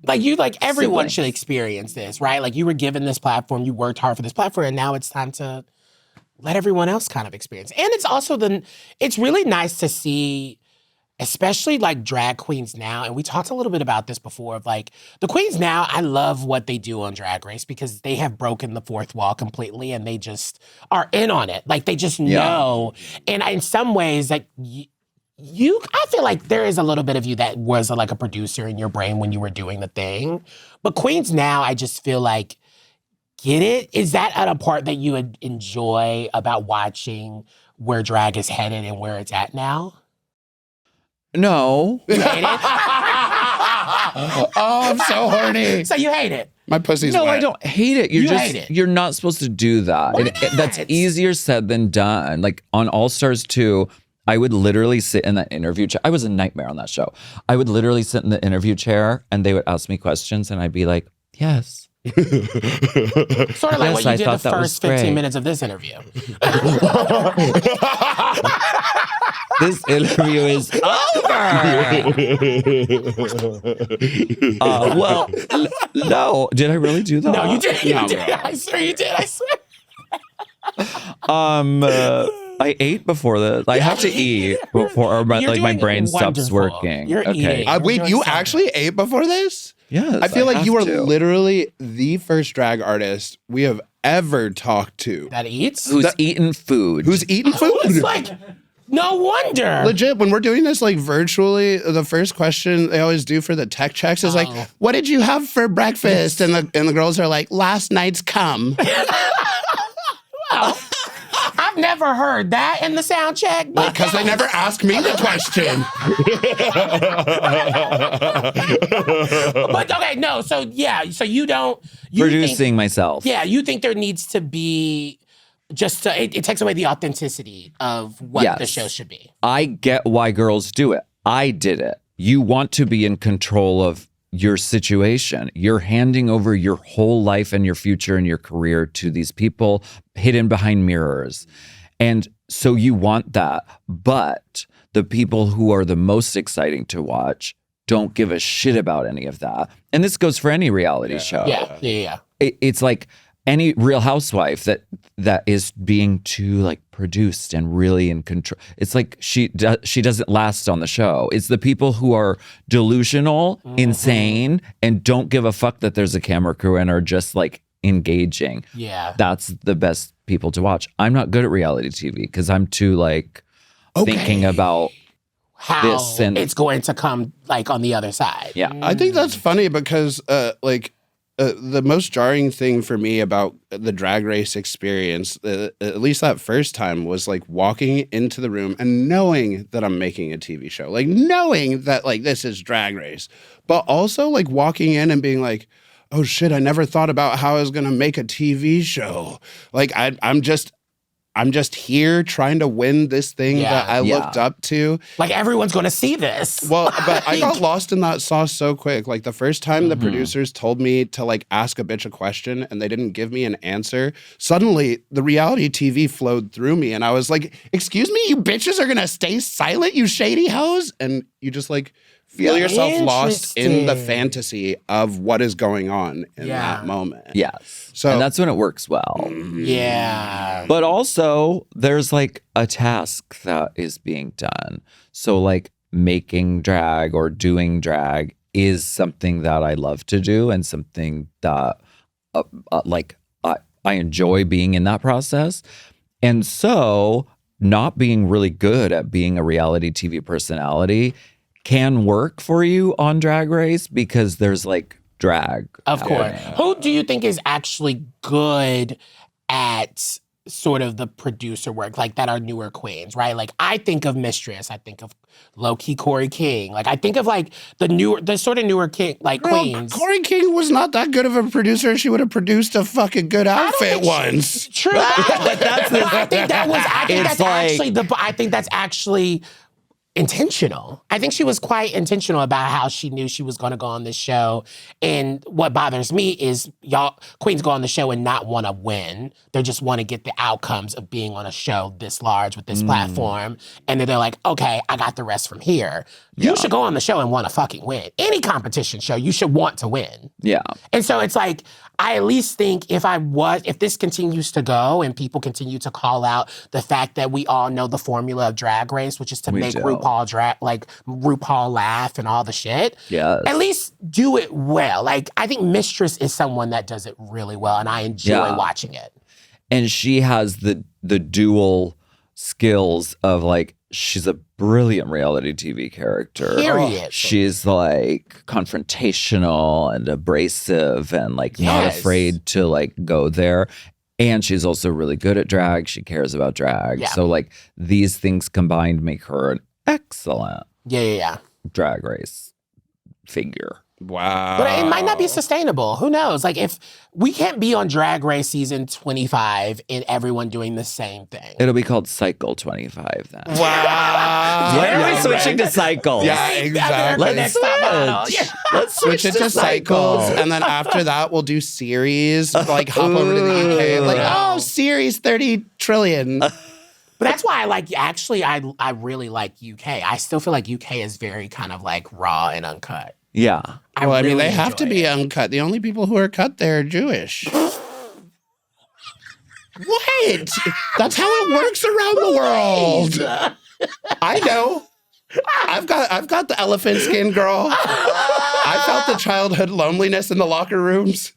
like you, like everyone siblings. should experience this, right? Like you were given this platform, you worked hard for this platform, and now it's time to let everyone else kind of experience. And it's also it's really nice to see, especially like drag queens now, and we talked a little bit about this before, of like the queens now, I love what they do on Drag Race because they have broken the fourth wall completely and they just are in on it. Like they just know. And in some ways, like I feel like there is a little bit of you that was like a producer in your brain when you were doing the thing. But queens now, I just feel like, get it? Is that a part that you would enjoy about watching where drag is headed and where it's at now? no. You hate it? Oh, I'm so horny. So you hate it? My pussy's No, wet. I don't hate it. You hate it. You're not supposed to do that. Why That's not? easier said than done. Like on All Stars 2, I would literally sit in that interview chair. I was a nightmare on that show. I would literally sit in the interview chair and they would ask me questions and I'd be like, yes. Sort of like Yes, what you I did the thought that was first 15 great. minutes of this interview. This interview is over. No. Did I really do that? No, you did. You No, did. bro. I swear you did. I swear. I ate before this. I have to eat before my, You're like my doing brain stops wonderful. working. You're eating. Wait, You're you doing so actually ate before this? Yes, I feel like have you are to. literally the first drag artist we have ever talked to that eats? Who's eaten food? who's eaten food. It's like, no wonder. Legit, when we're doing this like virtually, the first question they always do for the tech checks is like, "What did you have for breakfast?" And the girls are like, "Last night's cum." Wow. I've never heard that in the sound check. But Because they never ask me the question. But okay, no. So yeah, so you don't Producing think, myself. Yeah, you think there needs to be just it takes away the authenticity of what the Yes. show should be. I get why girls do it. I did it. You want to be in control of your situation. You're handing over your whole life and your future and your career to these people hidden behind mirrors. And so you want that. But the people who are the most exciting to watch don't give a shit about any of that. And this goes for any reality show. Yeah. It's like any Real Housewife that is being too like produced and really in control. It's like she doesn't last on the show. It's the people who are delusional, insane, and don't give a fuck that there's a camera crew and are just like engaging. Yeah. That's the best people to watch. I'm not good at reality TV because I'm too like thinking about How this and it's going to come like on the other side. yeah. I think that's funny because the most jarring thing for me about the Drag Race experience, at least that first time, was like walking into the room and knowing that I'm making a TV show, like knowing that like this is Drag Race, but also like walking in and being like, oh shit, I never thought about how I was gonna make a TV show. Like I'm just here trying to win this thing that I looked up to. Like everyone's going to see this. Well, but I got lost in that sauce so quick. Like the first time the producers told me to like ask a bitch a question and they didn't give me an answer, suddenly the reality TV flowed through me and I was like, excuse me, you bitches are gonna stay silent, you shady hoes? And you just like feel yourself lost in the fantasy of what is going on in that moment. Yes. So and that's when it works well. Yeah. But also, there's like a task that is being done. So, like, making drag or doing drag is something that I love to do and something that, I enjoy being in that process. And so, not being really good at being a reality TV personality can work for you on Drag Race because there's like drag. Of course. Who do you think is actually good at sort of the producer work, like that are newer queens, right? Like I think of Mistress, I think of low-key Corey King. Like I think of like the sort of newer king, like queens. Corey King was not that good of a producer. She would have produced a fucking good outfit once. True, but I think that's actually intentional. I think she was quite intentional about how she knew she was going to go on this show. And what bothers me is y'all queens go on the show and not want to win. They just want to get the outcomes of being on a show this large with this platform. And then they're like, okay, I got the rest from here. You should go on the show and want to fucking win. Any competition show, you should want to win. Yeah. And so it's like, I at least think if this continues to go and people continue to call out the fact that we all know the formula of Drag Race, which is to make RuPaul laugh and all the shit. Yes. At least do it well. Like, I think Mistress is someone that does it really well, and I enjoy watching it. And she has the dual skills of like, she's a brilliant reality TV character. Period. She's like confrontational and abrasive and like not afraid to like go there. And she's also really good at drag. She cares about drag. Yeah. So like these things combined make her an excellent Drag Race figure. Wow. But it might not be sustainable. Who knows? Like, if we can't be on Drag Race season 25 and everyone doing the same thing. It'll be called Cycle 25 then. Wow. When are we switching to cycles? Yeah, exactly. Let's switch it to cycles. And then after that, we'll do series. Like, hop over to the UK. Like, series 30 trillion. But that's why I really like UK. I still feel like UK is very kind of like raw and uncut. Yeah. I mean, they have to be uncut. The only people who are cut there are Jewish. What? That's how it works around the world. I know. I've got the elephant skin, girl. I felt the childhood loneliness in the locker rooms.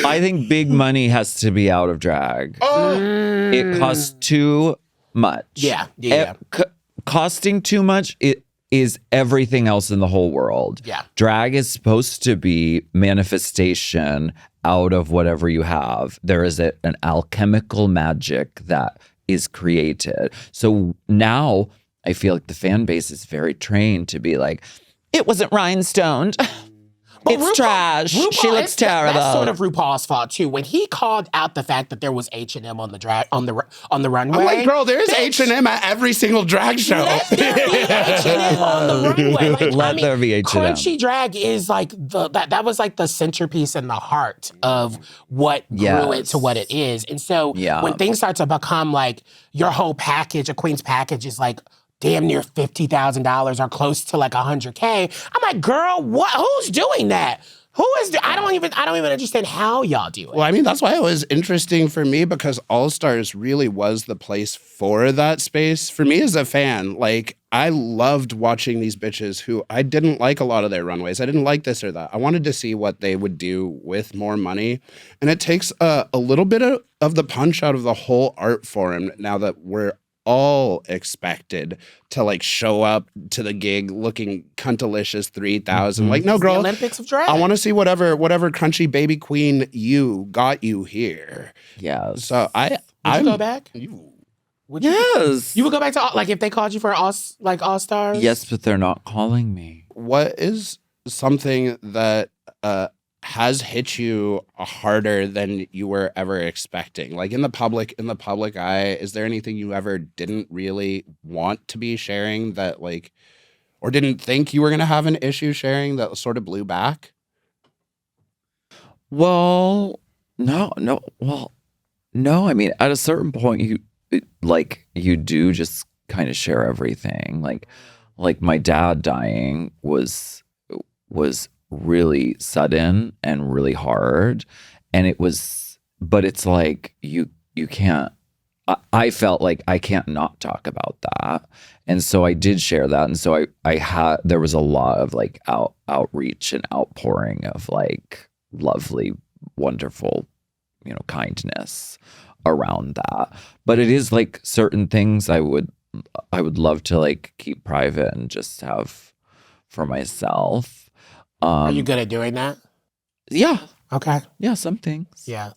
I think big money has to be out of drag. It costs too much. Yeah. Costing too much, it is everything else in the whole world. Yeah. Drag is supposed to be manifestation out of whatever you have. There is an alchemical magic that is created. So now I feel like the fan base is very trained to be like, it wasn't rhinestoned. It's trash. She looks terrible. That's sort of RuPaul's fault too. When he called out the fact that there was H&M on the runway, I'm like, girl, there's H&M at every single drag show. Let there be H&M on the runway. Like, there be H&M. Crunchy drag is like that was like the centerpiece and the heart of what grew it to what it is. And so when things start to become like your whole package, a queen's package is like damn near $50,000 or close to like $100K. I'm like, girl, what? Who's doing that? Who is? I don't even understand how y'all do it. Well, I mean, that's why it was interesting for me because All Stars really was the place for that space. For me as a fan, like I loved watching these bitches who I didn't like a lot of their runways. I didn't like this or that. I wanted to see what they would do with more money, and it takes a little bit of the punch out of the whole art form now that we're all expected to like show up to the gig looking cuntalicious 3,000. Like, no, girl, the Olympics of drag. I want to see whatever crunchy baby queen you got you here. Yeah. So Would you go back? Yes. You would go back to like if they called you for All Stars? Yes, but they're not calling me. What is something that has hit you harder than you were ever expecting? Like in the public eye, is there anything you ever didn't really want to be sharing that like, or didn't think you were going to have an issue sharing that sort of blew back? Well, no. I mean, at a certain point, you do just kind of share everything. Like my dad dying was really sudden and really hard, and but it's like you can't. I felt like I can't not talk about that, and so I did share that, and so there was a lot of like outreach and outpouring of like lovely, wonderful, kindness around that. But it is like certain things I would love to like keep private and just have for myself. Are you good at doing that? Yeah. Okay. Yeah, some things. Yeah.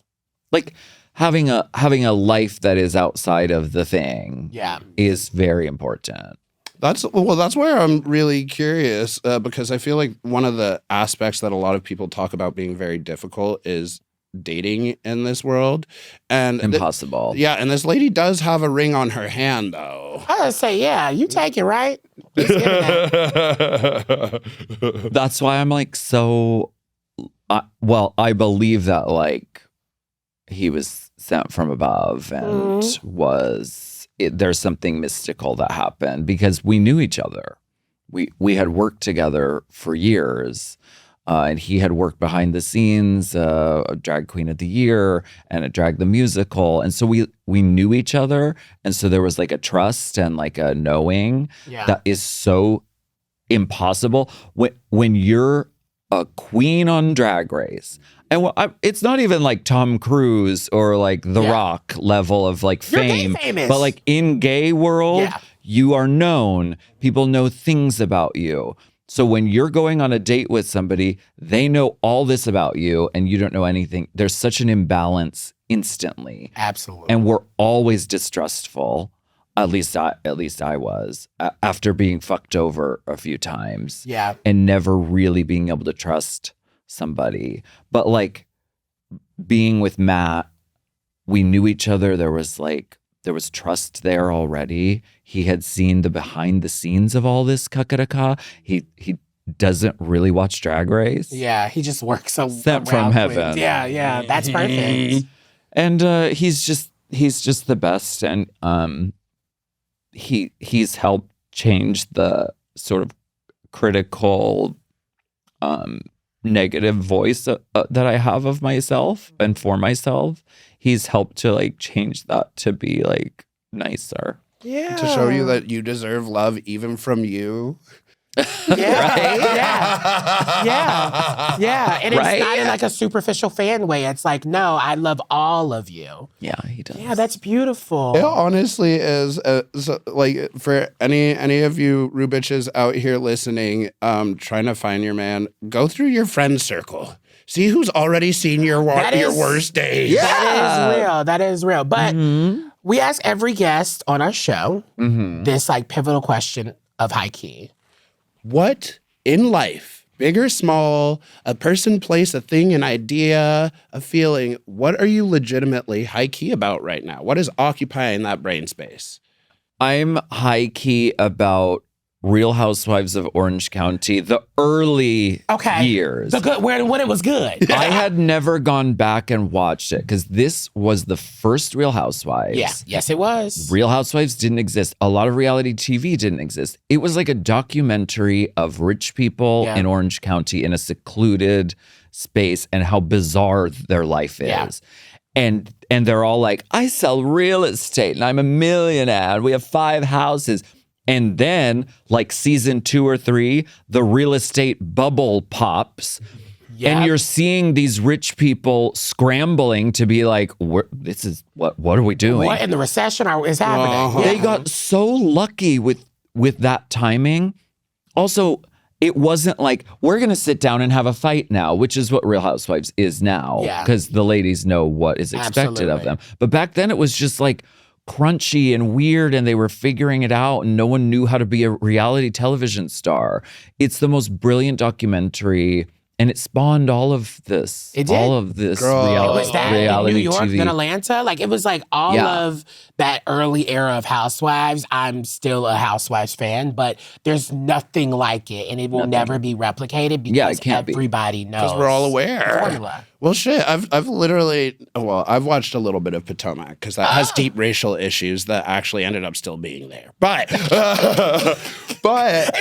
Like having a life that is outside of the thing is very important. That's where I'm really curious because I feel like one of the aspects that a lot of people talk about being very difficult is dating in this world. And Impossible. and this lady does have a ring on her hand though. I would say, yeah, you take it, right? He's giving that. That's why I'm like so I believe that like he was sent from above and there's something mystical that happened because we knew each other. We had worked together for years, and he had worked behind the scenes, a drag queen of the year and a drag the musical, and so we knew each other, and so there was like a trust and like a knowing that is so impossible when you're a queen on Drag Race. And it's not even like Tom Cruise or like The Rock level of like fame, but like in gay world, you are known. People know things about you. So when you're going on a date with somebody, they know all this about you and you don't know anything. There's such an imbalance instantly. Absolutely. And we're always distrustful. At least I was after being fucked over a few times. Yeah. And never really being able to trust somebody. But like being with Matt, we knew each other. There was trust there already. He had seen the behind the scenes of all this kakadaka. He doesn't really watch Drag Race. Yeah, he just works sent from heaven. Yeah, that's perfect. And he's just the best. And he's helped change the sort of critical negative voice that I have of myself and for myself. He's helped to like change that to be like nicer. Yeah. To show you that you deserve love even from you. Yeah. Right? Yeah. And it's not in like a superficial fan way. It's like, no, I love all of you. Yeah, he does. Yeah, that's beautiful. It honestly is like for any of you Ru bitches out here listening, trying to find your man, go through your friend circle. See who's already seen your worst days. Yeah. That is real. But we ask every guest on our show this like pivotal question of high key. What in life, big or small, a person, place, a thing, an idea, a feeling, what are you legitimately high key about right now? What is occupying that brain space? I'm high key about Real Housewives of Orange County, the early years. When it was good. I had never gone back and watched it because this was the first Real Housewives. Yeah. Yes, it was. Real Housewives didn't exist. A lot of reality TV didn't exist. It was like a documentary of rich people in Orange County in a secluded space and how bizarre their life is. Yeah. And they're all like, I sell real estate and I'm a millionaire and we have 5 houses. And then, like season 2 or 3, the real estate bubble pops. Yep. And you're seeing these rich people scrambling to be like, what are we doing? What in the recession is happening? They got so lucky with that timing. Also, it wasn't like, we're going to sit down and have a fight now, which is what Real Housewives is now. Because the ladies know what is expected of them. But back then, it was just like, crunchy and weird, and they were figuring it out, and no one knew how to be a reality television star. It's the most brilliant documentary, and it spawned all of this. It did. All of this Was that reality in New York, TV. then Atlanta? Like, it was like all of that early era of Housewives. I'm still a Housewives fan, but there's nothing like it, and it will never be replicated because everybody knows. Because we're all aware. Formula. Well, shit, I've literally, I've watched a little bit of Potomac because that has deep racial issues that actually ended up still being there. But it's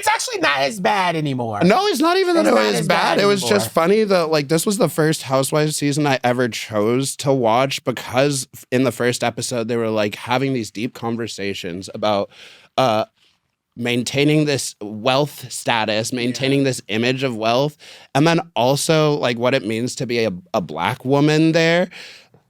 actually not as bad anymore. No, it's not even that it was bad. It was just funny that like this was the first Housewives season I ever chose to watch because in the first episode they were like having these deep conversations about maintaining this wealth status, maintaining this image of wealth, and then also like what it means to be a black woman there.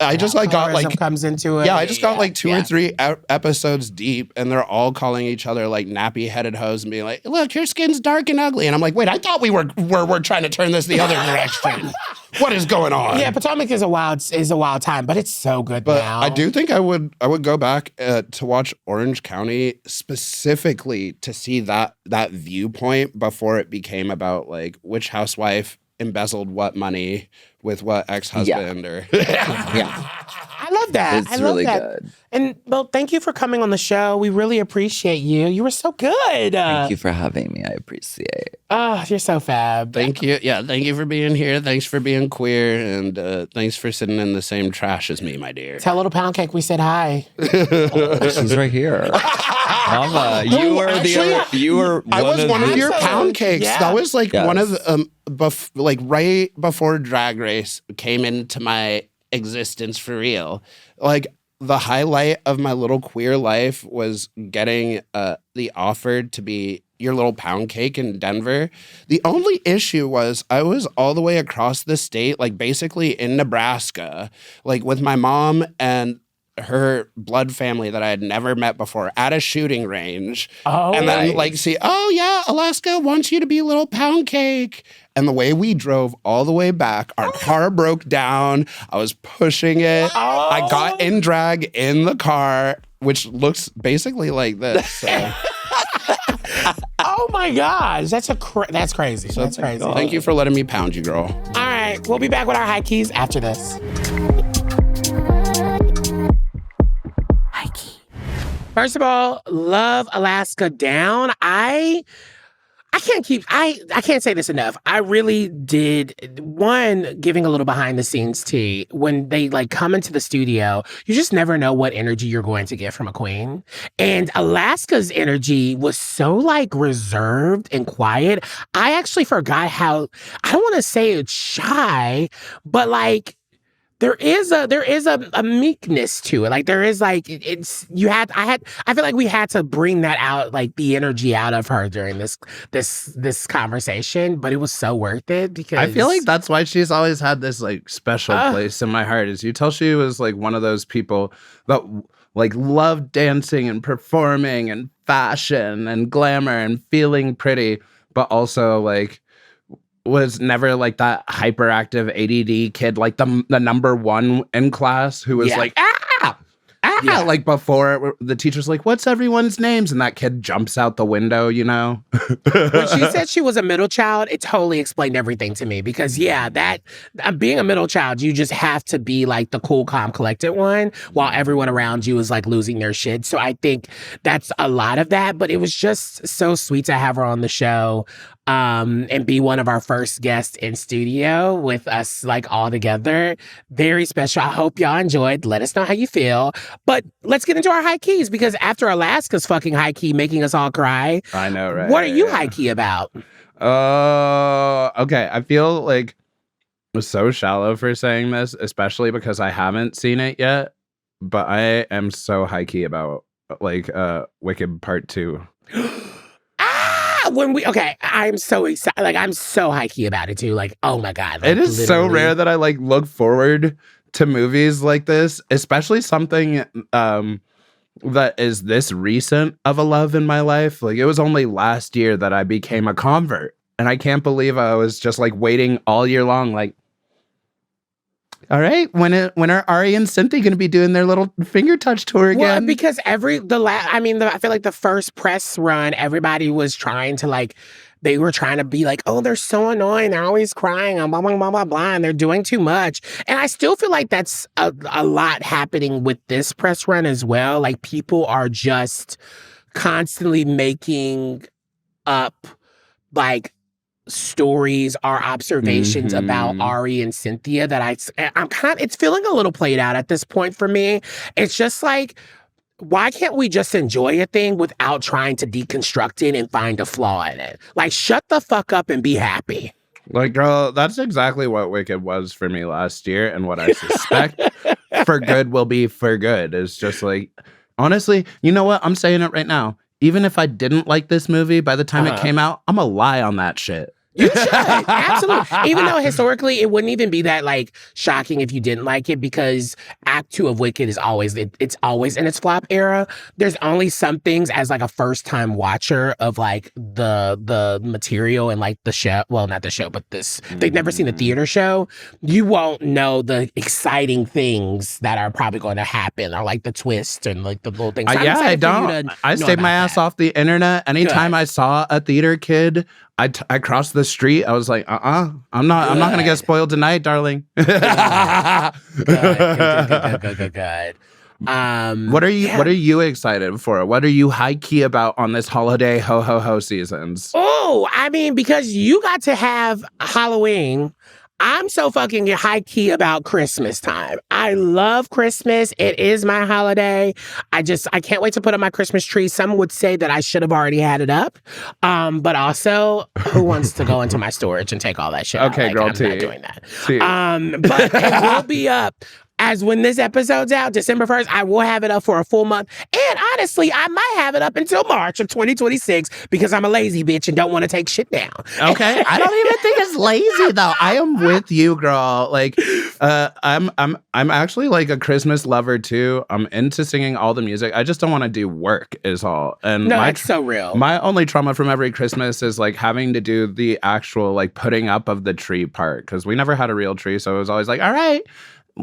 I just like got Colorism like comes into it. yeah, I just got like two yeah. or three episodes deep, and they're all calling each other like nappy-headed hoes and being like, "Look, your skin's dark and ugly," and I'm like, "Wait, I thought we're trying to turn this the other direction. What is going on?" Yeah, Potomac is a wild time, but it's so good But now. I do think I would go back to watch Orange County specifically to see that viewpoint before it became about like which housewife embezzled what money with what ex-husband or I love that. It's I love really that. good. And well, thank you for coming on the show. We really appreciate you. You were so good. Thank you for having me. I appreciate. Oh, you're so fab. Thank you. Yeah, thank you for being here. Thanks for being queer, and thanks for sitting in the same trash as me, my dear. Tell Little Pound Cake we said hi. She's right here. Mama, you were I was one of your pound cakes. Yeah. That was like one of Yes. like right before Drag Race came into my existence for real. Like the highlight of my little queer life was getting the offer to be your little pound cake in Denver. The only issue was I was all the way across the state, like basically in Nebraska, like with my mom and her blood family that I had never met before at a shooting range. Oh, and then nice. like see, oh yeah, Alaska wants you to be a little pound cake. And the way we drove all the way back, our car broke down. I was pushing it. I got in drag in the car, which looks basically like this. So. Oh my gosh, that's crazy. That's crazy. Thank you for letting me pound you, girl. All right, we'll be back with our high keys after this. High key. First of all, love Alaska down. I can't say this enough. I really did, giving a little behind the scenes tea. When they like come into the studio, you just never know what energy you're going to get from a queen. And Alaska's energy was so like reserved and quiet. I actually forgot how, I don't want to say it's shy, but like, there is a meekness to it. Like there is like I feel like we had to bring that out, like the energy out of her during this conversation, but it was so worth it because I feel like that's why she's always had this like special place in my heart. Is you tell she was like one of those people that like loved dancing and performing and fashion and glamour and feeling pretty, but also like was never like that hyperactive ADD kid, like the number one in class who was like, like before the teacher's like, what's everyone's names? And that kid jumps out the window, you know? When she said she was a middle child, it totally explained everything to me because that being a middle child, you just have to be like the cool, calm, collected one while everyone around you is like losing their shit. So I think that's a lot of that, but it was just so sweet to have her on the show. And be one of our first guests in studio with us like all together. Very special. I hope y'all enjoyed. Let us know how you feel. But let's get into our high keys because after Alaska's fucking high key making us all cry, I know, right? What are you high key about? Okay. I feel like I'm so shallow for saying this, especially because I haven't seen it yet. But I am so high key about like Wicked Part 2. I'm so excited. Like, I'm so high key about it too. Like, oh my God. Like, it is so rare that I like look forward to movies like this, especially something that is this recent of a love in my life. Like, it was only last year that I became a convert. And I can't believe I was just like waiting all year long, like, all right, when are Ari and Cynthia going to be doing their little finger touch tour again? Well, because I feel like the first press run, everybody was trying to like, they were trying to be like, oh, they're so annoying. They're always crying and blah, blah, blah, blah, blah, and they're doing too much. And I still feel like that's a lot happening with this press run as well. Like people are just constantly making up like stories or observations about Ari and Cynthia that it's feeling a little played out at this point for me. It's just like, why can't we just enjoy a thing without trying to deconstruct it and find a flaw in it? Like, shut the fuck up and be happy. Like, girl, that's exactly what Wicked was for me last year, and what I suspect for good will be for good. Is just like, honestly, you know what? I'm saying it right now. Even if I didn't like this movie, by the time it came out, I'm gonna lie on that shit. You should. Absolutely. Even though historically it wouldn't even be that like shocking if you didn't like it, because Act 2 of Wicked is always it's always in its flop era. There's only some things as like a first time watcher of like the material and like the show. Well, not the show, but this they've never seen a theater show. You won't know the exciting things that are probably going to happen, or like the twist and like the little things. I don't. I stayed my ass off the internet. Anytime I saw a theater kid, I crossed the street. I was like, I'm not gonna get spoiled tonight, darling. Good. What are you excited for? What are you high key about on this holiday ho seasons? Oh, I mean, because you got to have Halloween. I'm so fucking high key about Christmas time. I love Christmas. It is my holiday. I can't wait to put up my Christmas tree. Some would say that I should have already had it up. But also, who wants to go into my storage and take all that shit out? Okay, like, girl, I'm T. not doing that. But it will be up. As when this episode's out, December 1st, I will have it up for a full month. And honestly, I might have it up until March of 2026 because I'm a lazy bitch and don't want to take shit down. Okay. I don't even think it's lazy though. I am with you, girl. Like, I'm actually like a Christmas lover too. I'm into singing all the music. I just don't want to do work is all. And no, that's so real. My only trauma from every Christmas is like having to do the actual like putting up of the tree part, because we never had a real tree. So it was always like, all right,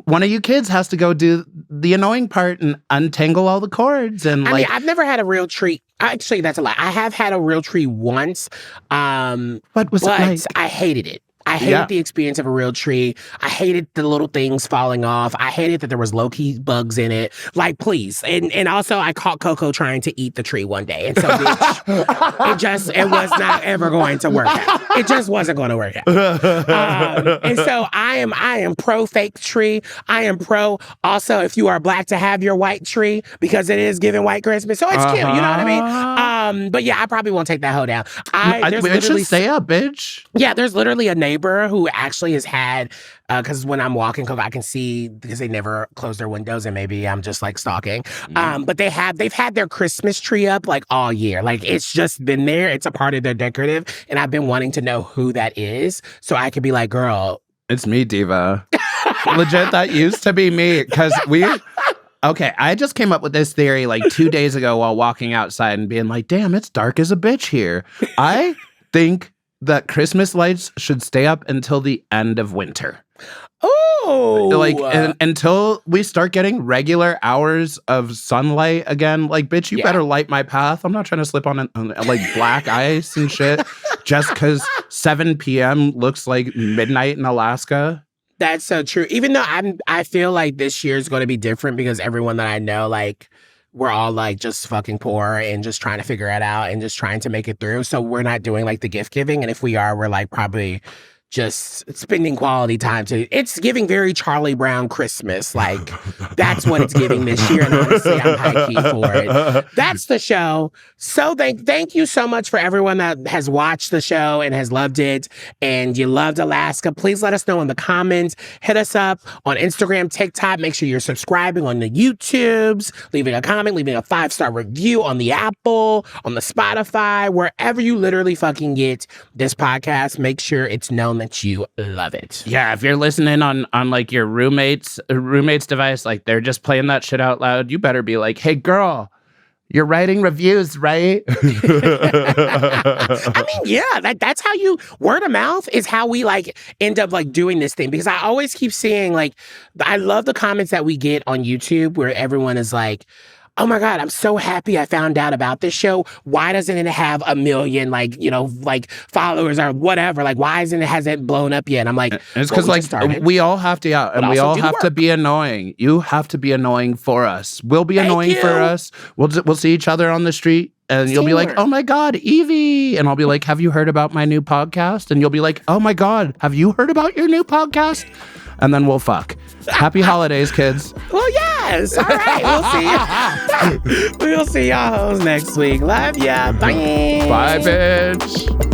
one of you kids has to go do the annoying part and untangle all the cords. And I mean, I've never had a real tree. Actually, that's a lie. I have had a real tree once. What was it like? I hated it. I hated the experience of a real tree. I hated the little things falling off. I hated that there was low-key bugs in it. Like, please. And also, I caught Coco trying to eat the tree one day. And so, bitch, it was not ever going to work out. It just wasn't going to work out. And so, I am pro fake tree. I am pro, also, if you are Black, to have your white tree, because it is giving white Christmas. So, it's cute. You know what I mean? But yeah, I probably won't take that hoe down. It should stay up, bitch. Yeah, there's literally a neighbor who actually has had, because when I'm walking, I can see, because they never close their windows, and maybe I'm just like stalking. But they've had their Christmas tree up like all year. Like, it's just been there. It's a part of their decorative, and I've been wanting to know who that is, so I could be like, girl, it's me, diva. Legit, that used to be me, because okay, I just came up with this theory like 2 days ago while walking outside and being like, damn, it's dark as a bitch here. I think that Christmas lights should stay up until the end of winter. Oh, like until we start getting regular hours of sunlight again. Like, bitch, you better light my path. I'm not trying to slip on like black ice and shit just because 7 p.m. looks like midnight in Alaska. That's so true. Even though I feel like this year is going to be different, because everyone that I know, like, we're all like just fucking poor and just trying to figure it out and just trying to make it through. So we're not doing like the gift giving. And if we are, we're like probably just spending quality time it's giving very Charlie Brown Christmas. Like, that's what it's giving this year. And honestly, I'm high key for it. That's the show. So thank you so much for everyone that has watched the show and has loved it, and you loved Alaska. Please let us know in the comments. Hit us up on Instagram, TikTok. Make sure you're subscribing on the YouTubes, leaving a comment, leaving a 5-star review on the Apple, on the Spotify, wherever you literally fucking get this podcast. Make sure it's known that you love it. Yeah, if you're listening on like your roommate's device, like they're just playing that shit out loud, you better be like, hey girl, you're writing reviews, right? I mean, yeah, that's how word of mouth is how we like end up like doing this thing, because I always keep seeing, like, I love the comments that we get on YouTube where everyone is like, oh my God, I'm so happy I found out about this show. Why doesn't it have 1 million, like, like followers or whatever? Like, why hasn't it blown up yet? And I'm like, it's because like we all have to, and we all have to be annoying. You have to be annoying for us. We'll be annoying for us. We'll see each other on the street. And you'll be like, oh my God, Yvie. And I'll be like, have you heard about my new podcast? And you'll be like, oh my God, have you heard about your new podcast? And then we'll fuck. Happy holidays, kids. Well, yes. All right. We'll see y'all hoes next week. Love ya. Bye. Bye, bitch.